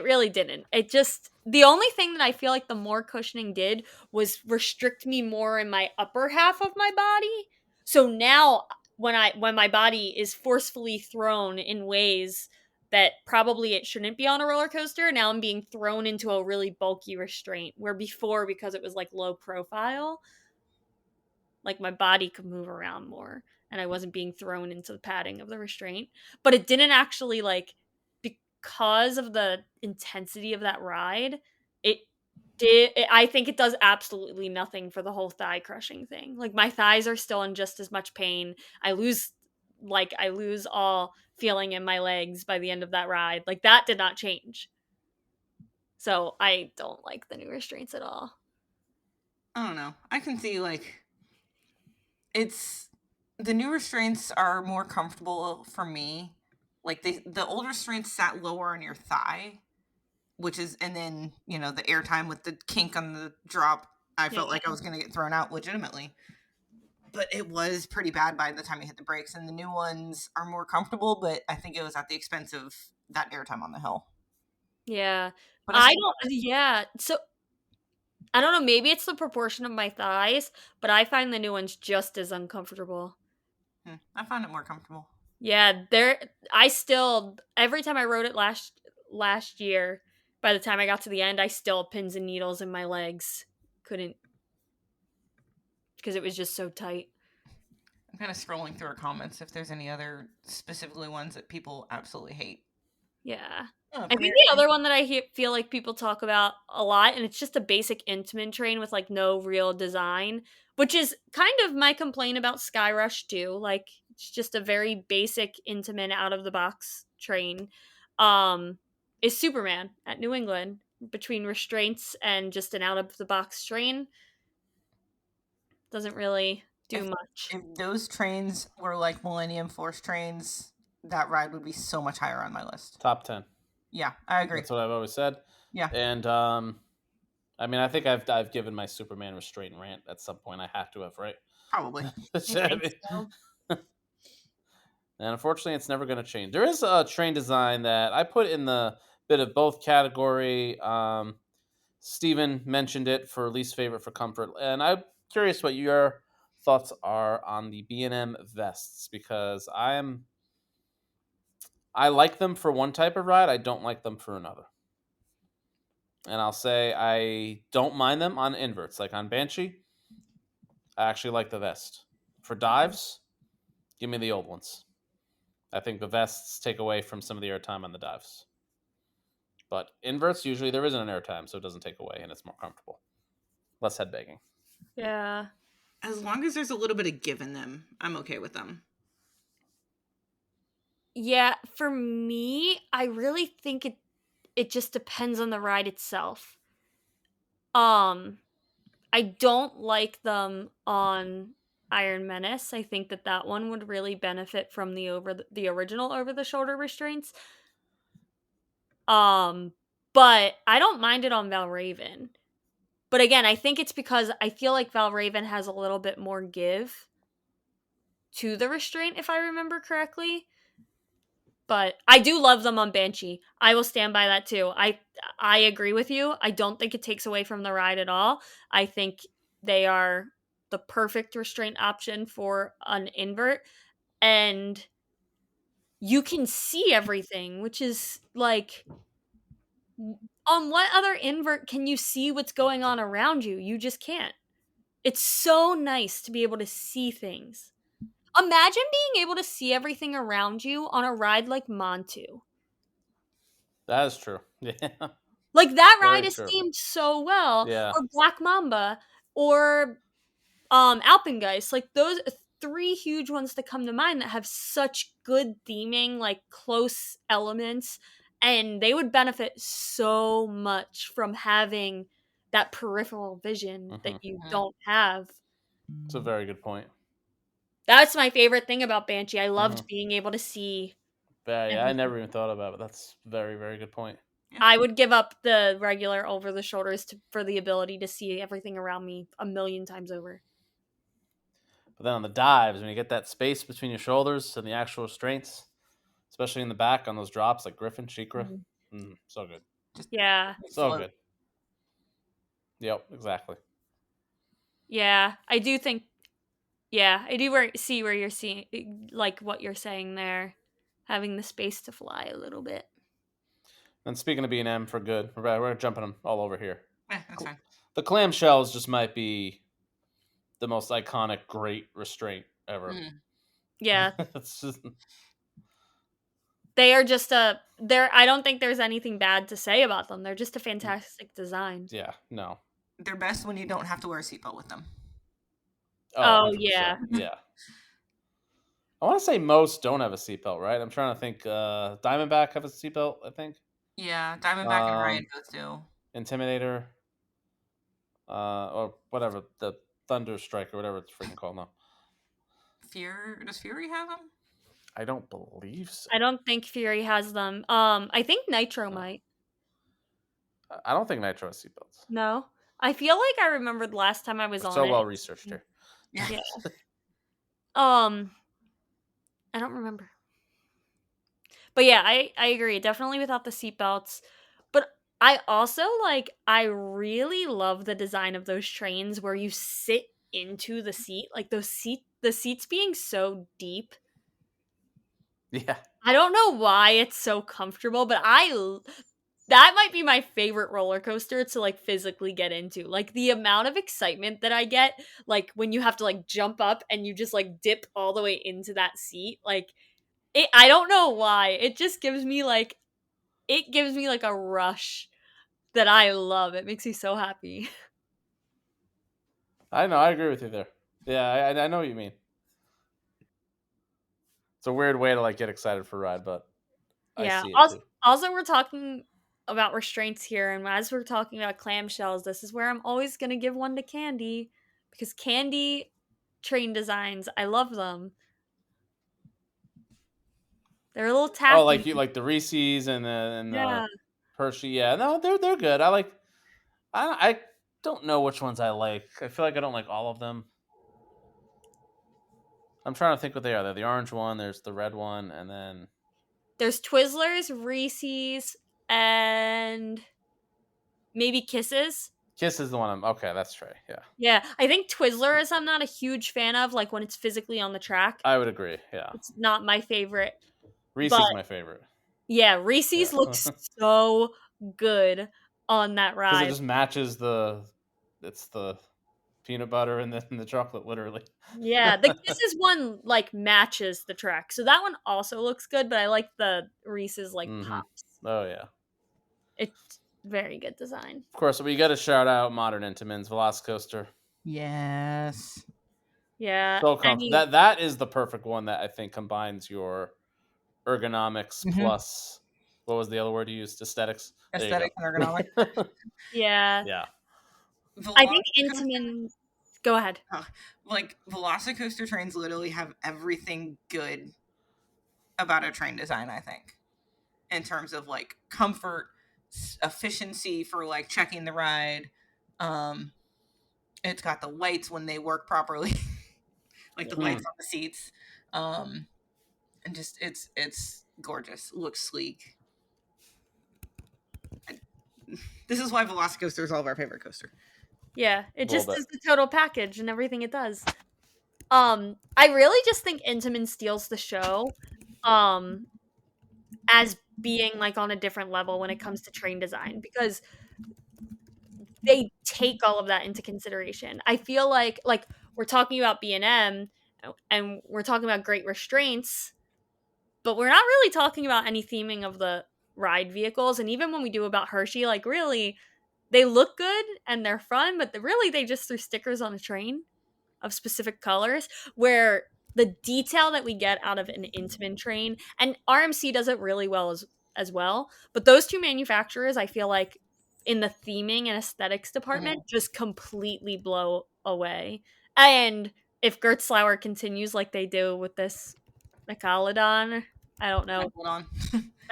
S3: really didn't. It just the only thing that I feel like the more cushioning did was restrict me more in my upper half of my body. So now when my body is forcefully thrown in ways that probably it shouldn't be on a roller coaster, now I'm being thrown into a really bulky restraint where before, because it was like low profile, like my body could move around more and I wasn't being thrown into the padding of the restraint. But it didn't actually like because of the intensity of that ride, I think it does absolutely nothing for the whole thigh crushing thing. Like my thighs are still in just as much pain. I lose all feeling in my legs by the end of that ride. Like that did not change. So I don't like the new restraints at all.
S1: I don't know. I can see like it's the new restraints are more comfortable for me. Like the old restraints sat lower on your thigh, which is and then the airtime with the kink on the drop. I felt like I was gonna get thrown out legitimately. but it was pretty bad by the time you hit the brakes. And the new ones are more comfortable, but I think it was at the expense of that airtime on the hill.
S3: Yeah.
S1: But
S3: I don't, yeah. So I don't know, maybe it's the proportion of my thighs, but I find the new ones just as uncomfortable.
S1: I found it more comfortable.
S3: Yeah, every time I rode it last year, by the time I got to the end, I still had pins and needles in my legs. Couldn't, because it was just so tight.
S1: I'm kind of scrolling through our comments if there's any other specifically ones that people absolutely hate.
S3: Yeah. I think
S1: Premier
S3: the other one that I feel like people talk about a lot, and it's just a basic Intamin train with like no real design, which is kind of my complaint about Skyrush too. Like it's just a very basic Intamin out of the box train. Is Superman at New England between restraints and just an out of the box train. Doesn't really do much.
S1: If those trains were like Millennium Force trains, that ride would be so much higher on my list.
S2: Top 10.
S1: Yeah, I agree.
S2: That's what I've always said.
S1: Yeah.
S2: And I mean, I think I've given my Superman restraint rant at some point. I have to have, right?
S1: Probably.
S3: I think so.
S2: And unfortunately, it's never going to change. There is a train design that I put in the bit of both category. Steven mentioned it for least favorite for comfort. And I'm curious what your thoughts are on the B&M vests, because I like them for one type of ride. I don't like them for another. And I'll say I don't mind them on inverts, like on Banshee. I actually like the vest. For dives, give me the old ones. I think the vests take away from some of the airtime on the dives. But inverts, usually there isn't an airtime, so it doesn't take away, and it's more comfortable. Less head banging.
S3: Yeah.
S1: As long as there's a little bit of give in them, I'm okay with them.
S3: Yeah, for me, I really think it just depends on the ride itself. I don't like them on Iron Menace. I think that one would really benefit from the original over the shoulder restraints. But I don't mind it on Valraven. But again, I think it's because I feel like Valraven has a little bit more give to the restraint, if I remember correctly. But I do love them on Banshee. I will stand by that too. I agree with you. I don't think it takes away from the ride at all. I think they are the perfect restraint option for an invert, and you can see everything, which is like, on what other invert can you see what's going on around you? You just can't. It's so nice to be able to see things. Imagine being able to see everything around you on a ride like Montu.
S2: That is true. Yeah.
S3: Like, that ride
S2: Very
S3: is
S2: true.
S3: themed so well.
S2: Yeah.
S3: Or Black Mamba, or Alpengeist. Like, those 3 huge ones that come to mind that have such good theming, like close elements, and they would benefit so much from having that peripheral vision that you don't have.
S2: It's a very good point.
S3: That's my favorite thing about Banshee. I loved being able to see.
S2: Yeah, I
S3: everything.
S2: never even thought about it. That's a very, very good point.
S3: I would give up the regular over the shoulders for the ability to see everything around me a million times over.
S2: But then on the dives, when you get that space between your shoulders and the actual restraints, especially in the back on those drops like Griffin, Shikra, so good.
S3: Yeah.
S2: So good. Yep, exactly.
S3: Yeah, I do think. Yeah, I do see where you're seeing, like what you're saying there, having the space to fly a little bit.
S2: And speaking of B&M for good, we're jumping them all over here.
S1: Yeah, that's fine.
S2: The clamshells just might be the most iconic, great restraint ever.
S3: Yeah.
S2: It's just...
S3: They are just I don't think there's anything bad to say about them. They're just a fantastic design.
S2: Yeah, no.
S1: They're best when you don't have to wear a seatbelt with them.
S3: Oh
S2: 100%.
S3: yeah.
S2: Yeah. I want to say most don't have a seatbelt, right? I'm trying to think. Diamondback have a seatbelt, I think.
S1: Yeah, Diamondback and Ryan both do.
S2: Intimidator, or whatever, the Thunder Strike or whatever it's freaking called now.
S1: Does Fury have them?
S2: I don't believe so.
S3: I don't think Fury has them. I think Nitro might.
S2: I don't think Nitro has seatbelts.
S3: No, I feel like I remembered last time I was on
S2: So
S3: it.
S2: well researched here.
S1: Yeah.
S3: I don't remember. But yeah, I agree. Definitely without the seatbelts. But I also I really love the design of those trains where you sit into the seat. Like the seats being so deep.
S2: Yeah.
S3: I don't know why it's so comfortable, but that might be my favorite roller coaster to physically get into. Like the amount of excitement that I get when you have to jump up and you just dip all the way into that seat. I don't know why. It just gives me a rush that I love. It makes me so happy.
S2: I know. I agree with you there. Yeah, I know what you mean. It's a weird way to get excited for a ride, but I
S3: Yeah.
S2: see it too.
S3: Also, we're talking about restraints here, and as we're talking about clamshells, this is where I'm always gonna give one to Candy because Candy train designs, I love them. They're a little
S2: Oh,
S3: tacky.
S2: like the Reese's and the
S3: Yeah.
S2: Hershey. Yeah, no, they're good. I don't know which ones I like. I feel like I don't like all of them. I'm trying to think what they are. They're the orange one. There's the red one, and then
S3: There's Twizzlers, Reese's, and maybe Kisses.
S2: Kiss is the one. Okay, that's right. Yeah,
S3: Yeah, I think Twizzlers I'm not a huge fan of, when it's physically on the track.
S2: I would agree. Yeah,
S3: It's not my favorite. But
S2: Reese's my favorite.
S3: yeah, Reese's
S2: Yeah,
S3: looks so good on that
S2: because it
S3: ride.
S2: just matches it's the peanut butter and the chocolate, literally.
S3: Yeah, the Kisses one matches the track. So that one also looks good, but I like the Reese's
S2: Mm-hmm.
S3: pops.
S2: Oh yeah.
S3: It's very good design.
S2: Of course, we got to shout out Modern Intamin's Velocicoaster.
S1: Yes.
S3: Yeah,
S2: So
S3: I
S2: comfortable.
S3: mean,
S2: That is the perfect one that I think combines your ergonomics
S1: Mhm.
S2: plus what was the other word you used? Aesthetics. There you
S1: Aesthetic and ergonomic.
S2: go.
S3: yeah.
S2: Yeah.
S3: I think
S1: Velocicoaster,
S3: Intamin. Go ahead.
S1: Velocicoaster trains literally have everything good about a train design, I think, in terms of comfort, efficiency for checking the ride. It's got the lights when they work properly, the lights on the seats. And just it's gorgeous. It looks sleek. This is why Velocicoaster is all of our favorite coaster.
S3: Yeah, it
S2: A little
S3: just
S2: bit.
S3: is the total package and everything it does. I really just think Intamin steals the show. As being on a different level when it comes to train design because they take all of that into consideration. I feel like we're talking about B&M and we're talking about great restraints, but we're not really talking about any theming of the ride vehicles. And even when we do about Hershey, really they look good and they're fun, but really they just threw stickers on a train of specific colors where the detail that we get out of an Intamin train and RMC does it really well as well, but those two manufacturers I feel like in the theming and aesthetics department just completely blow away. And if Gertzlauer continues like they do with this Mechalodon, I don't know.
S1: Hold on.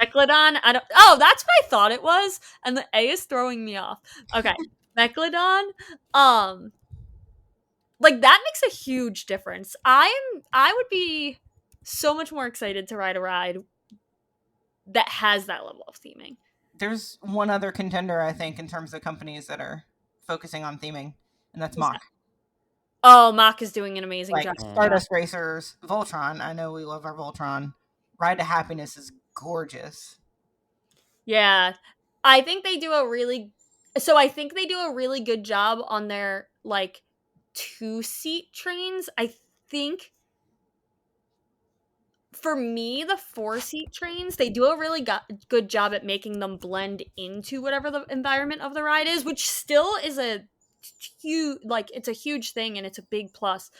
S3: Mechalodon, I don't. Oh, that's what I thought it was, and the A is throwing me off. Okay, Mechalodon. That makes a huge difference. I would be so much more excited to ride a ride that has that level of theming.
S1: There's one other contender, I think, in terms of companies that are focusing on theming, and that's Mach.
S3: Oh, Mach is doing an amazing job.
S1: Stardust Racers, Voltron. I know we love our Voltron. Ride to Happiness is gorgeous.
S3: Yeah, I think they do a really. So I think they do a really good job on their 2-seat trains. I think for me, the 4-seat trains, they do a really good job at making them blend into whatever the environment of the ride is, which still is a huge, it's a huge thing and it's a big plus.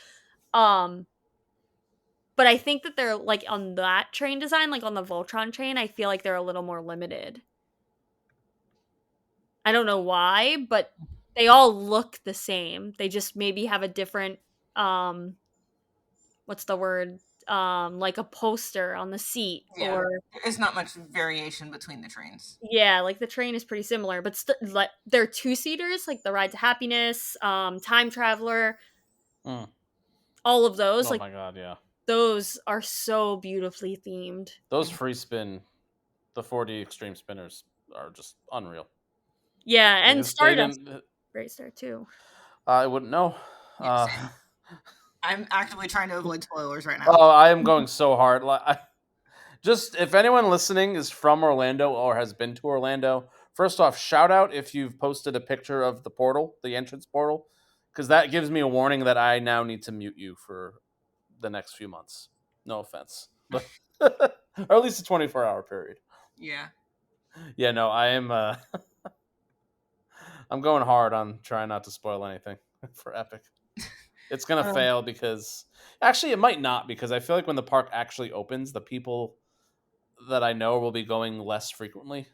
S3: But I think that they're on that train design, on the Voltron train, I feel like they're a little more limited. I don't know why, but they all look the same. They just maybe have a different what's the word? A poster on the seat.
S1: Yeah,
S3: or
S1: there's not much variation between the trains.
S3: Yeah, the train is pretty similar, but they're 2-seaters, the Ride to Happiness, Time Traveler. all of those.
S2: Oh
S3: Like
S2: my god, yeah.
S3: those are so beautifully themed.
S2: Those free spin, the 4D extreme spinners are just unreal.
S3: Yeah, and
S2: Because they
S3: Stardust,
S2: didn't.
S3: great star too.
S2: I wouldn't know.
S1: Yes. I'm actively trying to avoid spoilers right now.
S2: Oh, I am going so hard. Just if anyone listening is from Orlando or has been to Orlando, first off, shout out if you've posted a picture of the portal, the entrance portal, because that gives me a warning that I now need to mute you for the next few months. No offense, but or at least a 24-hour period.
S1: Yeah.
S2: Yeah, no, I am. I'm going hard on trying not to spoil anything for Epic. It's gonna fail because actually it might not, because I feel like when the park actually opens, the people that I know will be going less frequently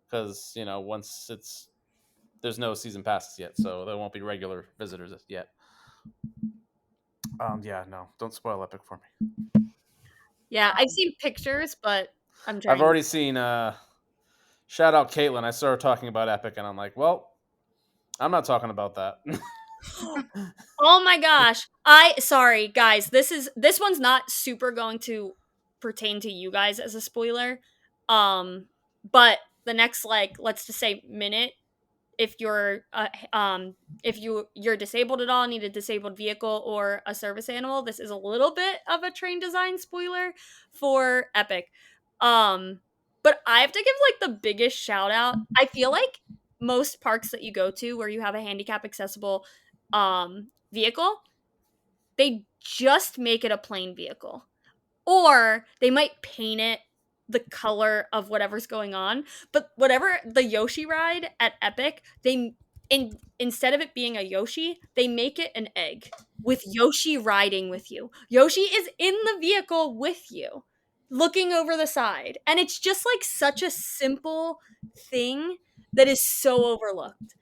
S2: because once there's no season passes yet, so there won't be regular visitors yet. Yeah, no, don't spoil Epic for me.
S3: Yeah, I've seen pictures, but I'm trying.
S2: I've already seen. Shout out Caitlin. I saw her talking about Epic, and I'm like, well, I'm not talking about that.
S3: Oh my gosh. Sorry guys, this one's not super going to pertain to you guys as a spoiler. But the next, like, let's just say minute, if you're you're disabled at all, need a disabled vehicle or a service animal, this is a little bit of a train design spoiler for Epic. But I have to give like the biggest shout out. I feel like most parks that you go to where you have a handicap accessible vehicle, they just make it a plain vehicle, or they might paint it the color of whatever's going on. But whatever the Yoshi ride at Epic, instead of it being a Yoshi, they make it an egg with Yoshi riding with you. Yoshi is in the vehicle with you, looking over the side, and it's just like such a simple thing that is so overlooked.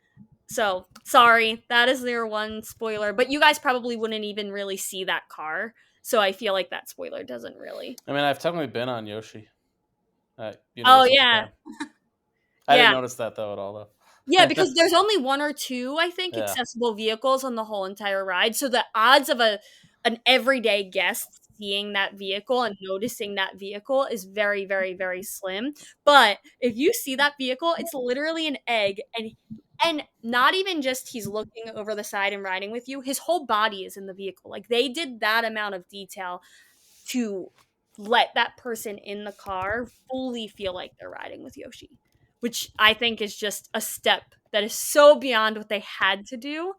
S3: So sorry, that is their one spoiler. But you guys probably wouldn't even really see that car. So I feel like that spoiler doesn't really.
S2: I mean, I've technically been on Yoshi at
S3: Oh
S2: Universal
S3: yeah.
S2: Japan. I didn't
S3: Yeah.
S2: notice that though at all though.
S3: Yeah, because there's only one or two, I think,
S2: Yeah.
S3: accessible vehicles on the whole entire ride. So the odds of an everyday guest seeing that vehicle and noticing that vehicle is very, very, very slim. But if you see that vehicle, it's literally an egg, and not even just he's looking over the side and riding with you, his whole body is in the vehicle. Like they did that amount of detail to let that person in the car fully feel like they're riding with Yoshi, which I think is just a step that is so beyond what they had to do.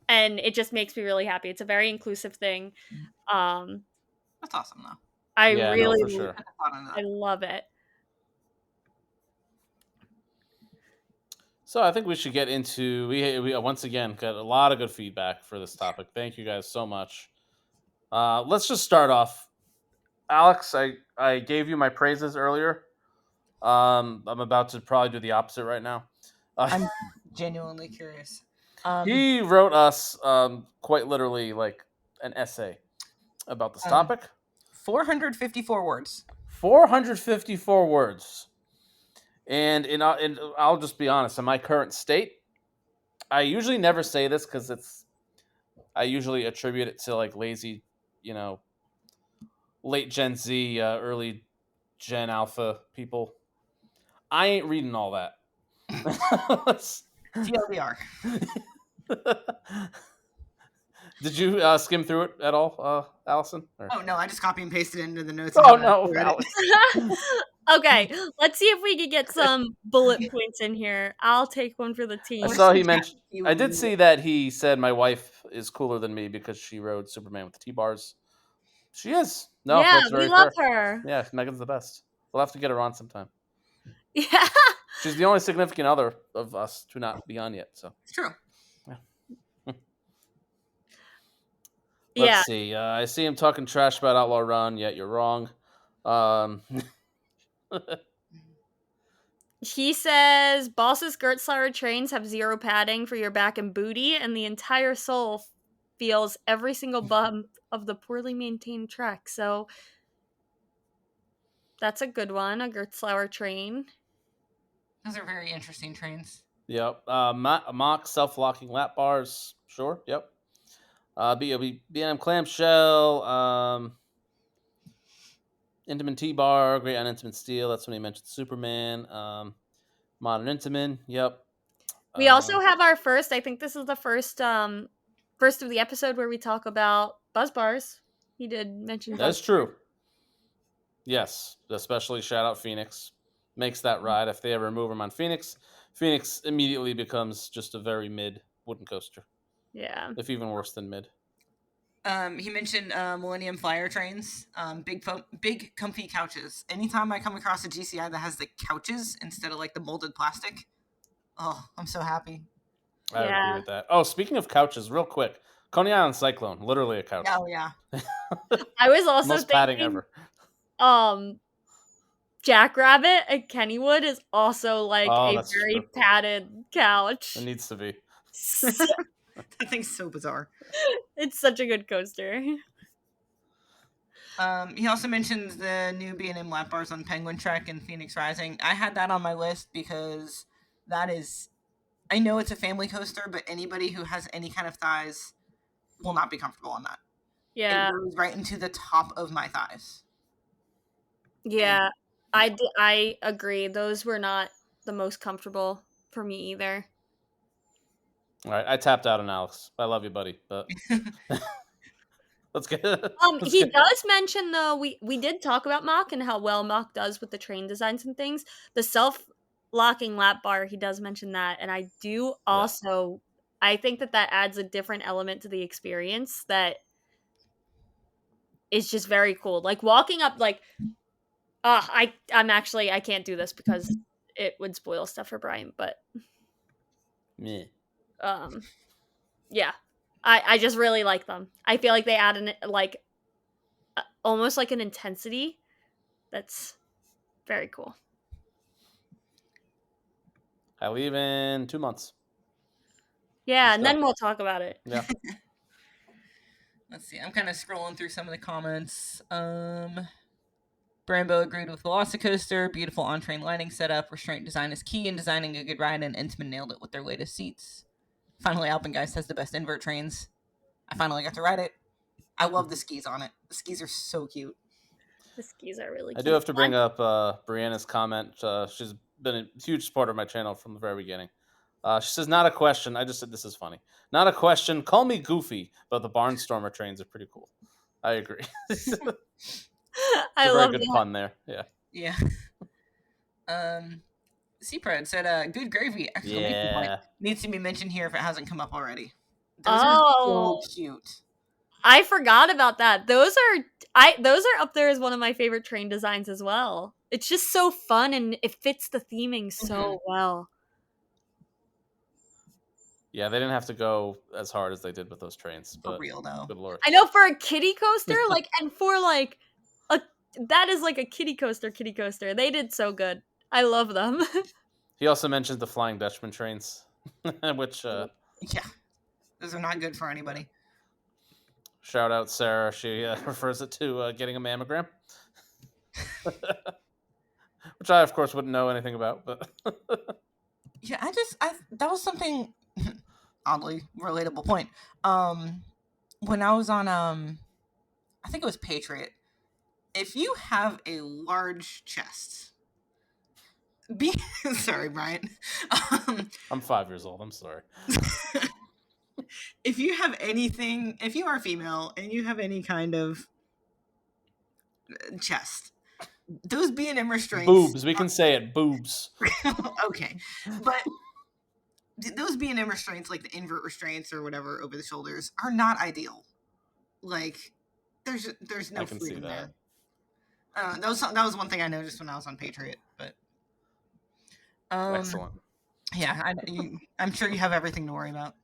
S3: And it just makes me really happy. It's a very inclusive thing. Um,
S1: That's awesome though.
S3: I
S2: Yeah, no,
S3: really,
S2: for sure.
S3: I love it.
S2: So I think we should get into we once again got a lot of good feedback for this topic. Thank you guys so much. Let's just start off. Alex, I gave you my praises earlier. I'm about to probably do the opposite right now.
S1: I'm genuinely curious.
S2: He wrote us quite literally like an essay about this topic.
S1: 454 words.
S2: 454 words. And I'll just be honest, in my current state, I usually never say this because I usually attribute it to like lazy, late Gen Z, early Gen Alpha people. I ain't reading all that.
S1: TLDR.
S2: Did you skim through it at all, Allison? Or?
S1: Oh no, I just copy and pasted it into the notes.
S2: Oh no,
S3: Okay, let's see if we can get some bullet points in here. I'll take one for the team.
S2: I saw he mentioned. I did see that he said my wife is cooler than me because she rode Superman with the T-bars. She is. No,
S3: yeah,
S2: that's very
S3: we love
S2: fair.
S3: her.
S2: Yeah, Megan's the best. We'll have to get her on sometime.
S3: Yeah.
S2: She's the only significant other of us to not be on yet. So
S1: it's true.
S2: Yeah.
S3: Yeah.
S2: Let's see. I see him talking trash about Outlaw Run. Yet you're wrong.
S3: He says Boss's Gertzauer trains have zero padding for your back and booty, and the entire sole feels every single bump of the poorly maintained track. So that's a good one, a Gertzauer train.
S1: Those are very interesting trains.
S2: Yep. Mock self-locking lap bars. Sure. Yep. B&M clamshell, Intamin T-bar, great on Intamin steel. That's when he mentioned Superman. Modern Intamin, yep.
S3: We also have our first, I think this is the first of the episode where we talk about buzz bars. He did mention buzz.
S2: That's true. Yes, especially shout out Phoenix. Makes that ride. If they ever move him on Phoenix, Phoenix immediately becomes just a very mid wooden coaster.
S3: Yeah.
S2: If even worse than mid.
S1: He mentioned Millennium Flyer trains, big comfy couches. Anytime I come across a GCI that has the couches instead of like the molded plastic, oh, I'm so happy.
S2: I agree with that. Oh, speaking of couches, real quick, Coney Island Cyclone, literally a couch.
S1: Oh yeah.
S3: I was also
S2: most padding ever.
S3: Jackrabbit at Kennywood is also like a
S2: that's
S3: very
S2: true.
S3: padded couch.
S2: It needs to be.
S1: That thing's so bizarre.
S3: It's such a good coaster.
S1: He also mentions the new B&M lap bars on Penguin Trek and Phoenix Rising. I had that on my list because that is, I know it's a family coaster, but anybody who has any kind of thighs will not be comfortable on that.
S3: Yeah.
S1: It goes right into the top of my thighs.
S3: Yeah, I agree. Those were not the most comfortable for me either.
S2: All right, I tapped out on Alex. I love you, buddy, but let's get.
S3: He does mention though. We did talk about Mach and how well Mach does with the train designs and things. The self-locking lap bar, he does mention that, and I do also. Yeah. I think that adds a different element to the experience that is just very cool. Like walking up, like, I can't do this because it would spoil stuff for Brian, but
S2: me.
S3: Yeah, I just really like them. I feel like they add almost like an intensity that's very cool.
S2: I leave in 2 months.
S3: Yeah, and then we'll talk about it.
S2: Yeah.
S1: Let's see. I'm kind of scrolling through some of the comments. Brambo agreed with Velocicoaster. Beautiful on-train lighting setup. Restraint design is key in designing a good ride, and Intamin nailed it with their latest seats. Finally, Alpengeist has the best invert trains. I finally got to ride it. I love the skis on it. The skis are so cute.
S3: The skis are really cute.
S2: I do have to bring up Brianna's comment. She's been a huge supporter of my channel from the very beginning. She says, not a question. I just said this is funny. Not a question. Call me goofy, but the Barnstormer trains are pretty cool. I agree.
S3: I love
S2: a very good pun there. Yeah.
S1: Yeah. Seapred said, good gravy! Exclamation point. Needs to be mentioned here if it hasn't come up already. Those are so cute.
S3: I forgot about that. Those are up there as one of my favorite train designs as well. It's just so fun and it fits the theming so well.
S2: Yeah, they didn't have to go as hard as they did with those trains. But
S1: for real though.
S2: Good lord.
S3: I know for a kiddie coaster, and for that is like a kiddie coaster. They did so good. I love them.
S2: He also mentioned the Flying Dutchman trains, which
S1: yeah, those are not good for anybody.
S2: Shout out Sarah. She refers it to getting a mammogram, which I of course wouldn't know anything about. But
S1: yeah, that was something oddly relatable point. When I was on I think it was Patriot. If you have a large chest. Sorry, Brian.
S2: I'm 5 years old. I'm sorry.
S1: If you are female and you have any kind of chest, those B&M restraints.
S2: Boobs. We can say it. Boobs.
S1: Okay. But those B&M restraints, like the invert restraints or whatever over the shoulders, are not ideal. Like, there's no freedom there. That was one thing I noticed when I was on Patriot, but
S2: excellent.
S1: Yeah, I'm sure you have everything to worry about.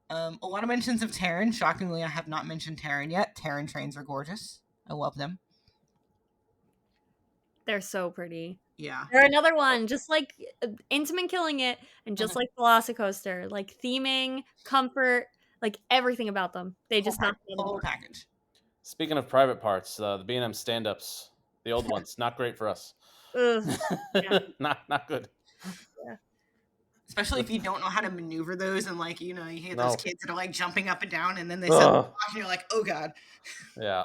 S1: A lot of mentions of Terran. Shockingly, I have not mentioned Terran yet. Terran trains are gorgeous. I love them.
S3: They're so pretty.
S1: Yeah.
S3: They're another one, just like Intamin killing it, and just like Velocicoaster, like theming, comfort, like everything about them. They just have
S1: the whole package.
S2: Speaking of private parts, the B&M stand-ups, the old ones, not great for us.
S3: Yeah.
S2: not good.
S3: Yeah.
S1: Especially if you don't know how to maneuver those, and like you hear those kids that are like jumping up and down, and then they set off, and you're like, oh god.
S2: Yeah.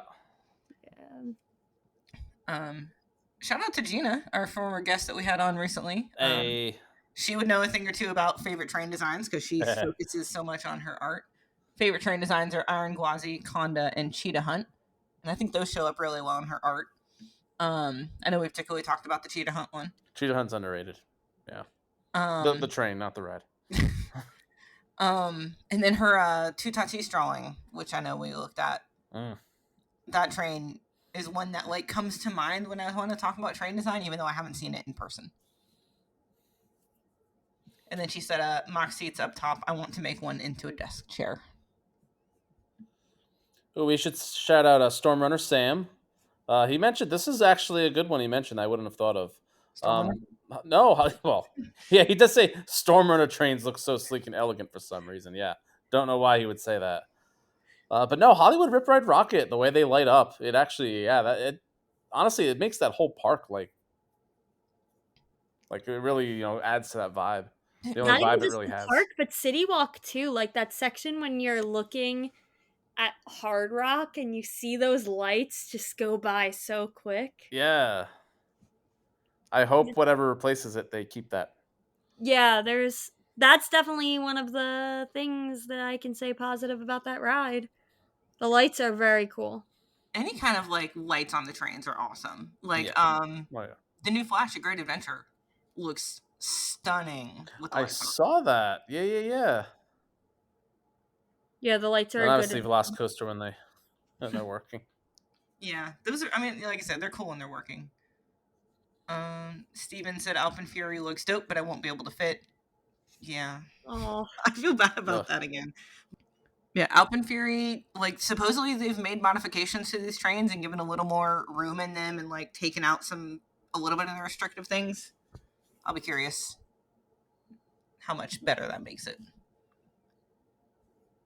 S1: Shout out to Gina, our former guest that we had on recently.
S2: Hey.
S1: She would know a thing or two about favorite train designs because she focuses so much on her art. Favorite train designs are Iron Gwazi, Conda, and Cheetah Hunt, and I think those show up really well in her art. I know we've particularly talked about the Cheetah Hunt one.
S2: Cheetah Hunt's underrated. Yeah. The train, not the ride.
S1: And then her two Tatis drawing, which I know we looked at. That train is one that like comes to mind when I want to talk about train design, even though I haven't seen it in person. And then she said, mock seats up top. I want to make one into a desk chair.
S2: Oh, we should shout out Stormrunner Sam. He mentioned this is actually a good one. He mentioned I wouldn't have thought of. No, well, yeah, he does say Stormrunner trains look so sleek and elegant for some reason. Yeah, don't know why he would say that. But no, Hollywood Rip Ride Rocket, the way they light up, it actually, honestly, it makes that whole park like it really, adds to that vibe. The only
S3: Not
S2: vibe
S3: even
S2: it
S3: just
S2: really
S3: the
S2: has.
S3: park, but City Walk too. Like that section when you're looking at Hard Rock and you see those lights just go by so quick.
S2: Yeah. I hope whatever replaces it, they keep that.
S3: Yeah, that's definitely one of the things that I can say positive about that ride. The lights are very cool.
S1: Any kind of like lights on the trains are awesome. Like the new Flash at Great Adventure looks stunning with the lights.
S2: I saw that. Yeah.
S3: Yeah, the lights are
S2: and
S3: a
S2: obviously
S3: good.
S2: Velocicoaster when they're working.
S1: Yeah, those are. I mean, like I said, they're cool when they're working. Steven said Alpine Fury looks dope, but I won't be able to fit. Yeah.
S3: Oh,
S1: I feel bad about that again. Yeah, Alpine Fury, like supposedly they've made modifications to these trains and given a little more room in them and like taken out a little bit of the restrictive things. I'll be curious how much better that makes it.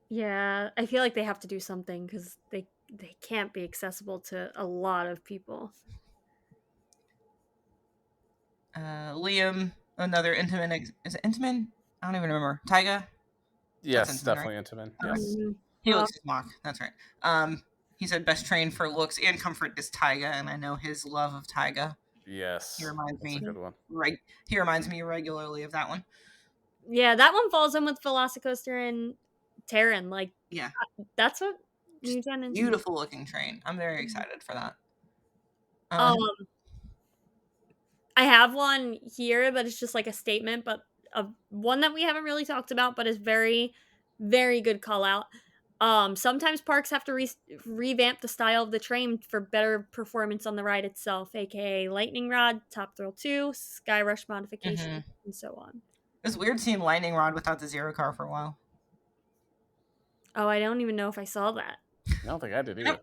S3: Yeah, I feel like they have to do something because they can't be accessible to a lot of people.
S1: Liam, another Intamin. Is it Intamin? I don't even remember. Taiga?
S2: Yes,
S1: Intamin,
S2: definitely
S1: right?
S2: Intamin. Yes.
S1: He looks his mock. That's right. He said best train for looks and comfort is Taiga, and I know his love of Taiga.
S2: Yes.
S1: He reminds me.
S2: A good one.
S1: Right. He reminds me regularly of that one.
S3: Yeah, that one falls in with Velocicoaster and Terran. Like,
S1: yeah,
S3: that's what
S1: beautiful looking train. I'm very excited for that.
S3: I have one here that is just like a statement, but one that we haven't really talked about, but is very, very good call out. Sometimes parks have to revamp the style of the train for better performance on the ride itself, aka Lightning Rod, Top Thrill 2, Sky Rush modification, and so on.
S1: It's weird seeing Lightning Rod without the Zero Car for a while.
S3: Oh, I don't even know if I saw that.
S2: I don't think I did either.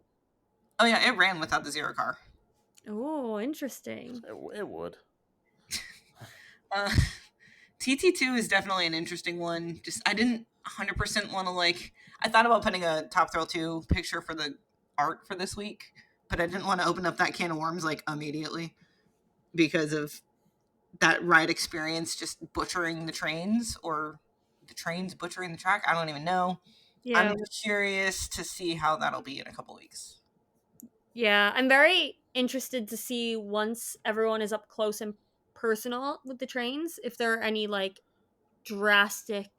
S1: Oh yeah, it ran without the Zero Car.
S3: Oh, interesting.
S2: It would.
S1: TT2 is definitely an interesting one. Just I didn't 100% want to I thought about putting a Top Thrill 2 picture for the art for this week, but I didn't want to open up that can of worms immediately because of that ride experience just butchering the trains or the trains butchering the track. I don't even know. Yeah. I'm curious to see how that'll be in a couple weeks.
S3: Yeah, I'm very interested to see once everyone is up close and personal with the trains if there are any drastic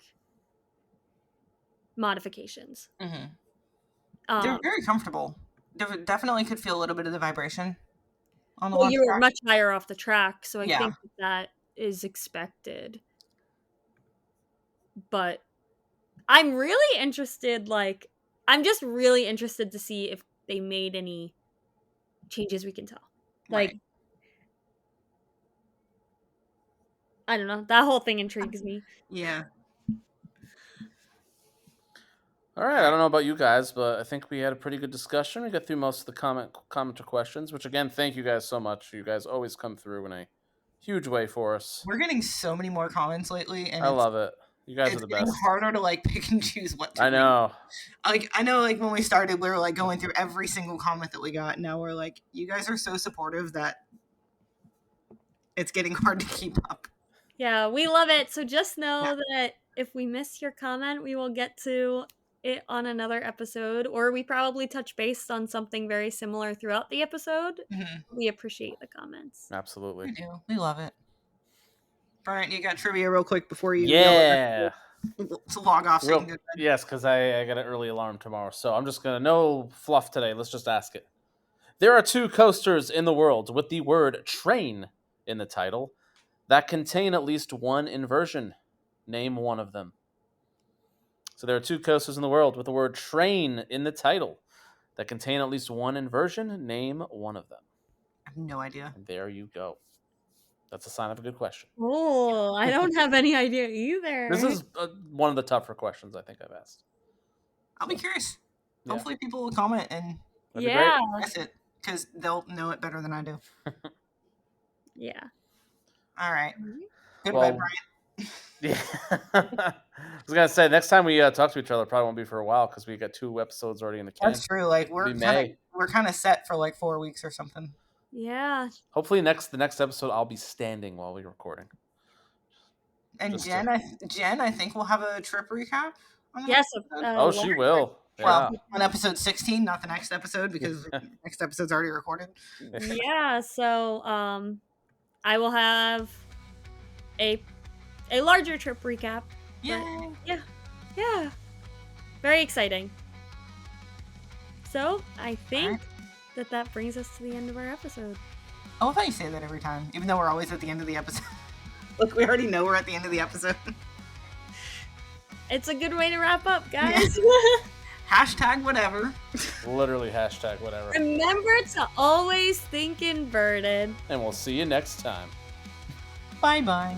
S3: modifications.
S1: They're very comfortable. They definitely could feel a little bit of the vibration on the
S3: you were much higher off the track, so I think that is expected. But I'm really interested, I'm just really interested to see if they made any changes we can tell.
S1: Right.
S3: I don't know. That whole thing intrigues me.
S1: Yeah.
S2: All right. I don't know about you guys, but I think we had a pretty good discussion. We got through most of the commenter questions, which again, thank you guys so much. You guys always come through in a huge way for us.
S1: We're getting so many more comments lately, and
S2: I love it. You guys are the best.
S1: It's harder to pick and choose what to
S2: I know.
S1: I know when we started, we were going through every single comment that we got. Now we're you guys are so supportive that it's getting hard to keep up.
S3: Yeah, we love it. So just know
S1: Yeah.
S3: that if we miss your comment, we will get to it on another episode, or we probably touch base on something very similar throughout the episode.
S1: Mhm.
S3: We appreciate the comments.
S2: Absolutely.
S1: We do. We love it. Brian, you got trivia real quick before you yell
S2: Yeah.
S1: to log off so you can go to bed.
S2: Yes, because I got an early alarm tomorrow. So I'm just going to, no fluff today. Let's just ask it. There are 2 coasters in the world with the word train in the title that contain at least one inversion. Name one of them. So there are 2 coasters in the world with the word train in the title that contain at least one inversion. Name one of them.
S1: I have no idea.
S2: And there you go. That's a sign of a good question.
S3: Oh, I don't have any idea either.
S2: This is one of the tougher questions I think I've asked.
S1: I'll be curious.
S2: Yeah.
S1: Hopefully people will comment and
S2: That'd be
S3: yeah.
S1: guess it, because they'll know it better than I do.
S3: Yeah.
S1: All right. Good
S2: Well,
S1: bed, Brian.
S2: Yeah. I was going to say, next time we talk to each other, probably won't be for a while because we got 2 episodes already in the can.
S1: That's true. Like we're kind of set for like 4 weeks or something.
S3: Yeah.
S2: Hopefully the next episode I'll be standing while we're recording.
S1: And
S2: Just
S1: Jen, I think we'll have a trip recap. On the
S3: Yes.
S1: next episode.
S2: Oh, she will.
S1: Well,
S2: Yeah.
S1: on episode 16, not the next episode, because the next episode's already recorded.
S3: Yeah. So, I will have a larger trip recap.
S1: Yay!
S3: Yeah. Very exciting. So, I think that brings us to the end of our episode.
S1: I love how you say that every time, even though we're always at the end of the episode. Look, we already know we're at the end of the episode.
S3: It's a good way to wrap up, guys.
S1: Hashtag whatever.
S2: Literally hashtag whatever.
S3: Remember to always think inverted.
S2: And we'll see you next time.
S1: Bye-bye.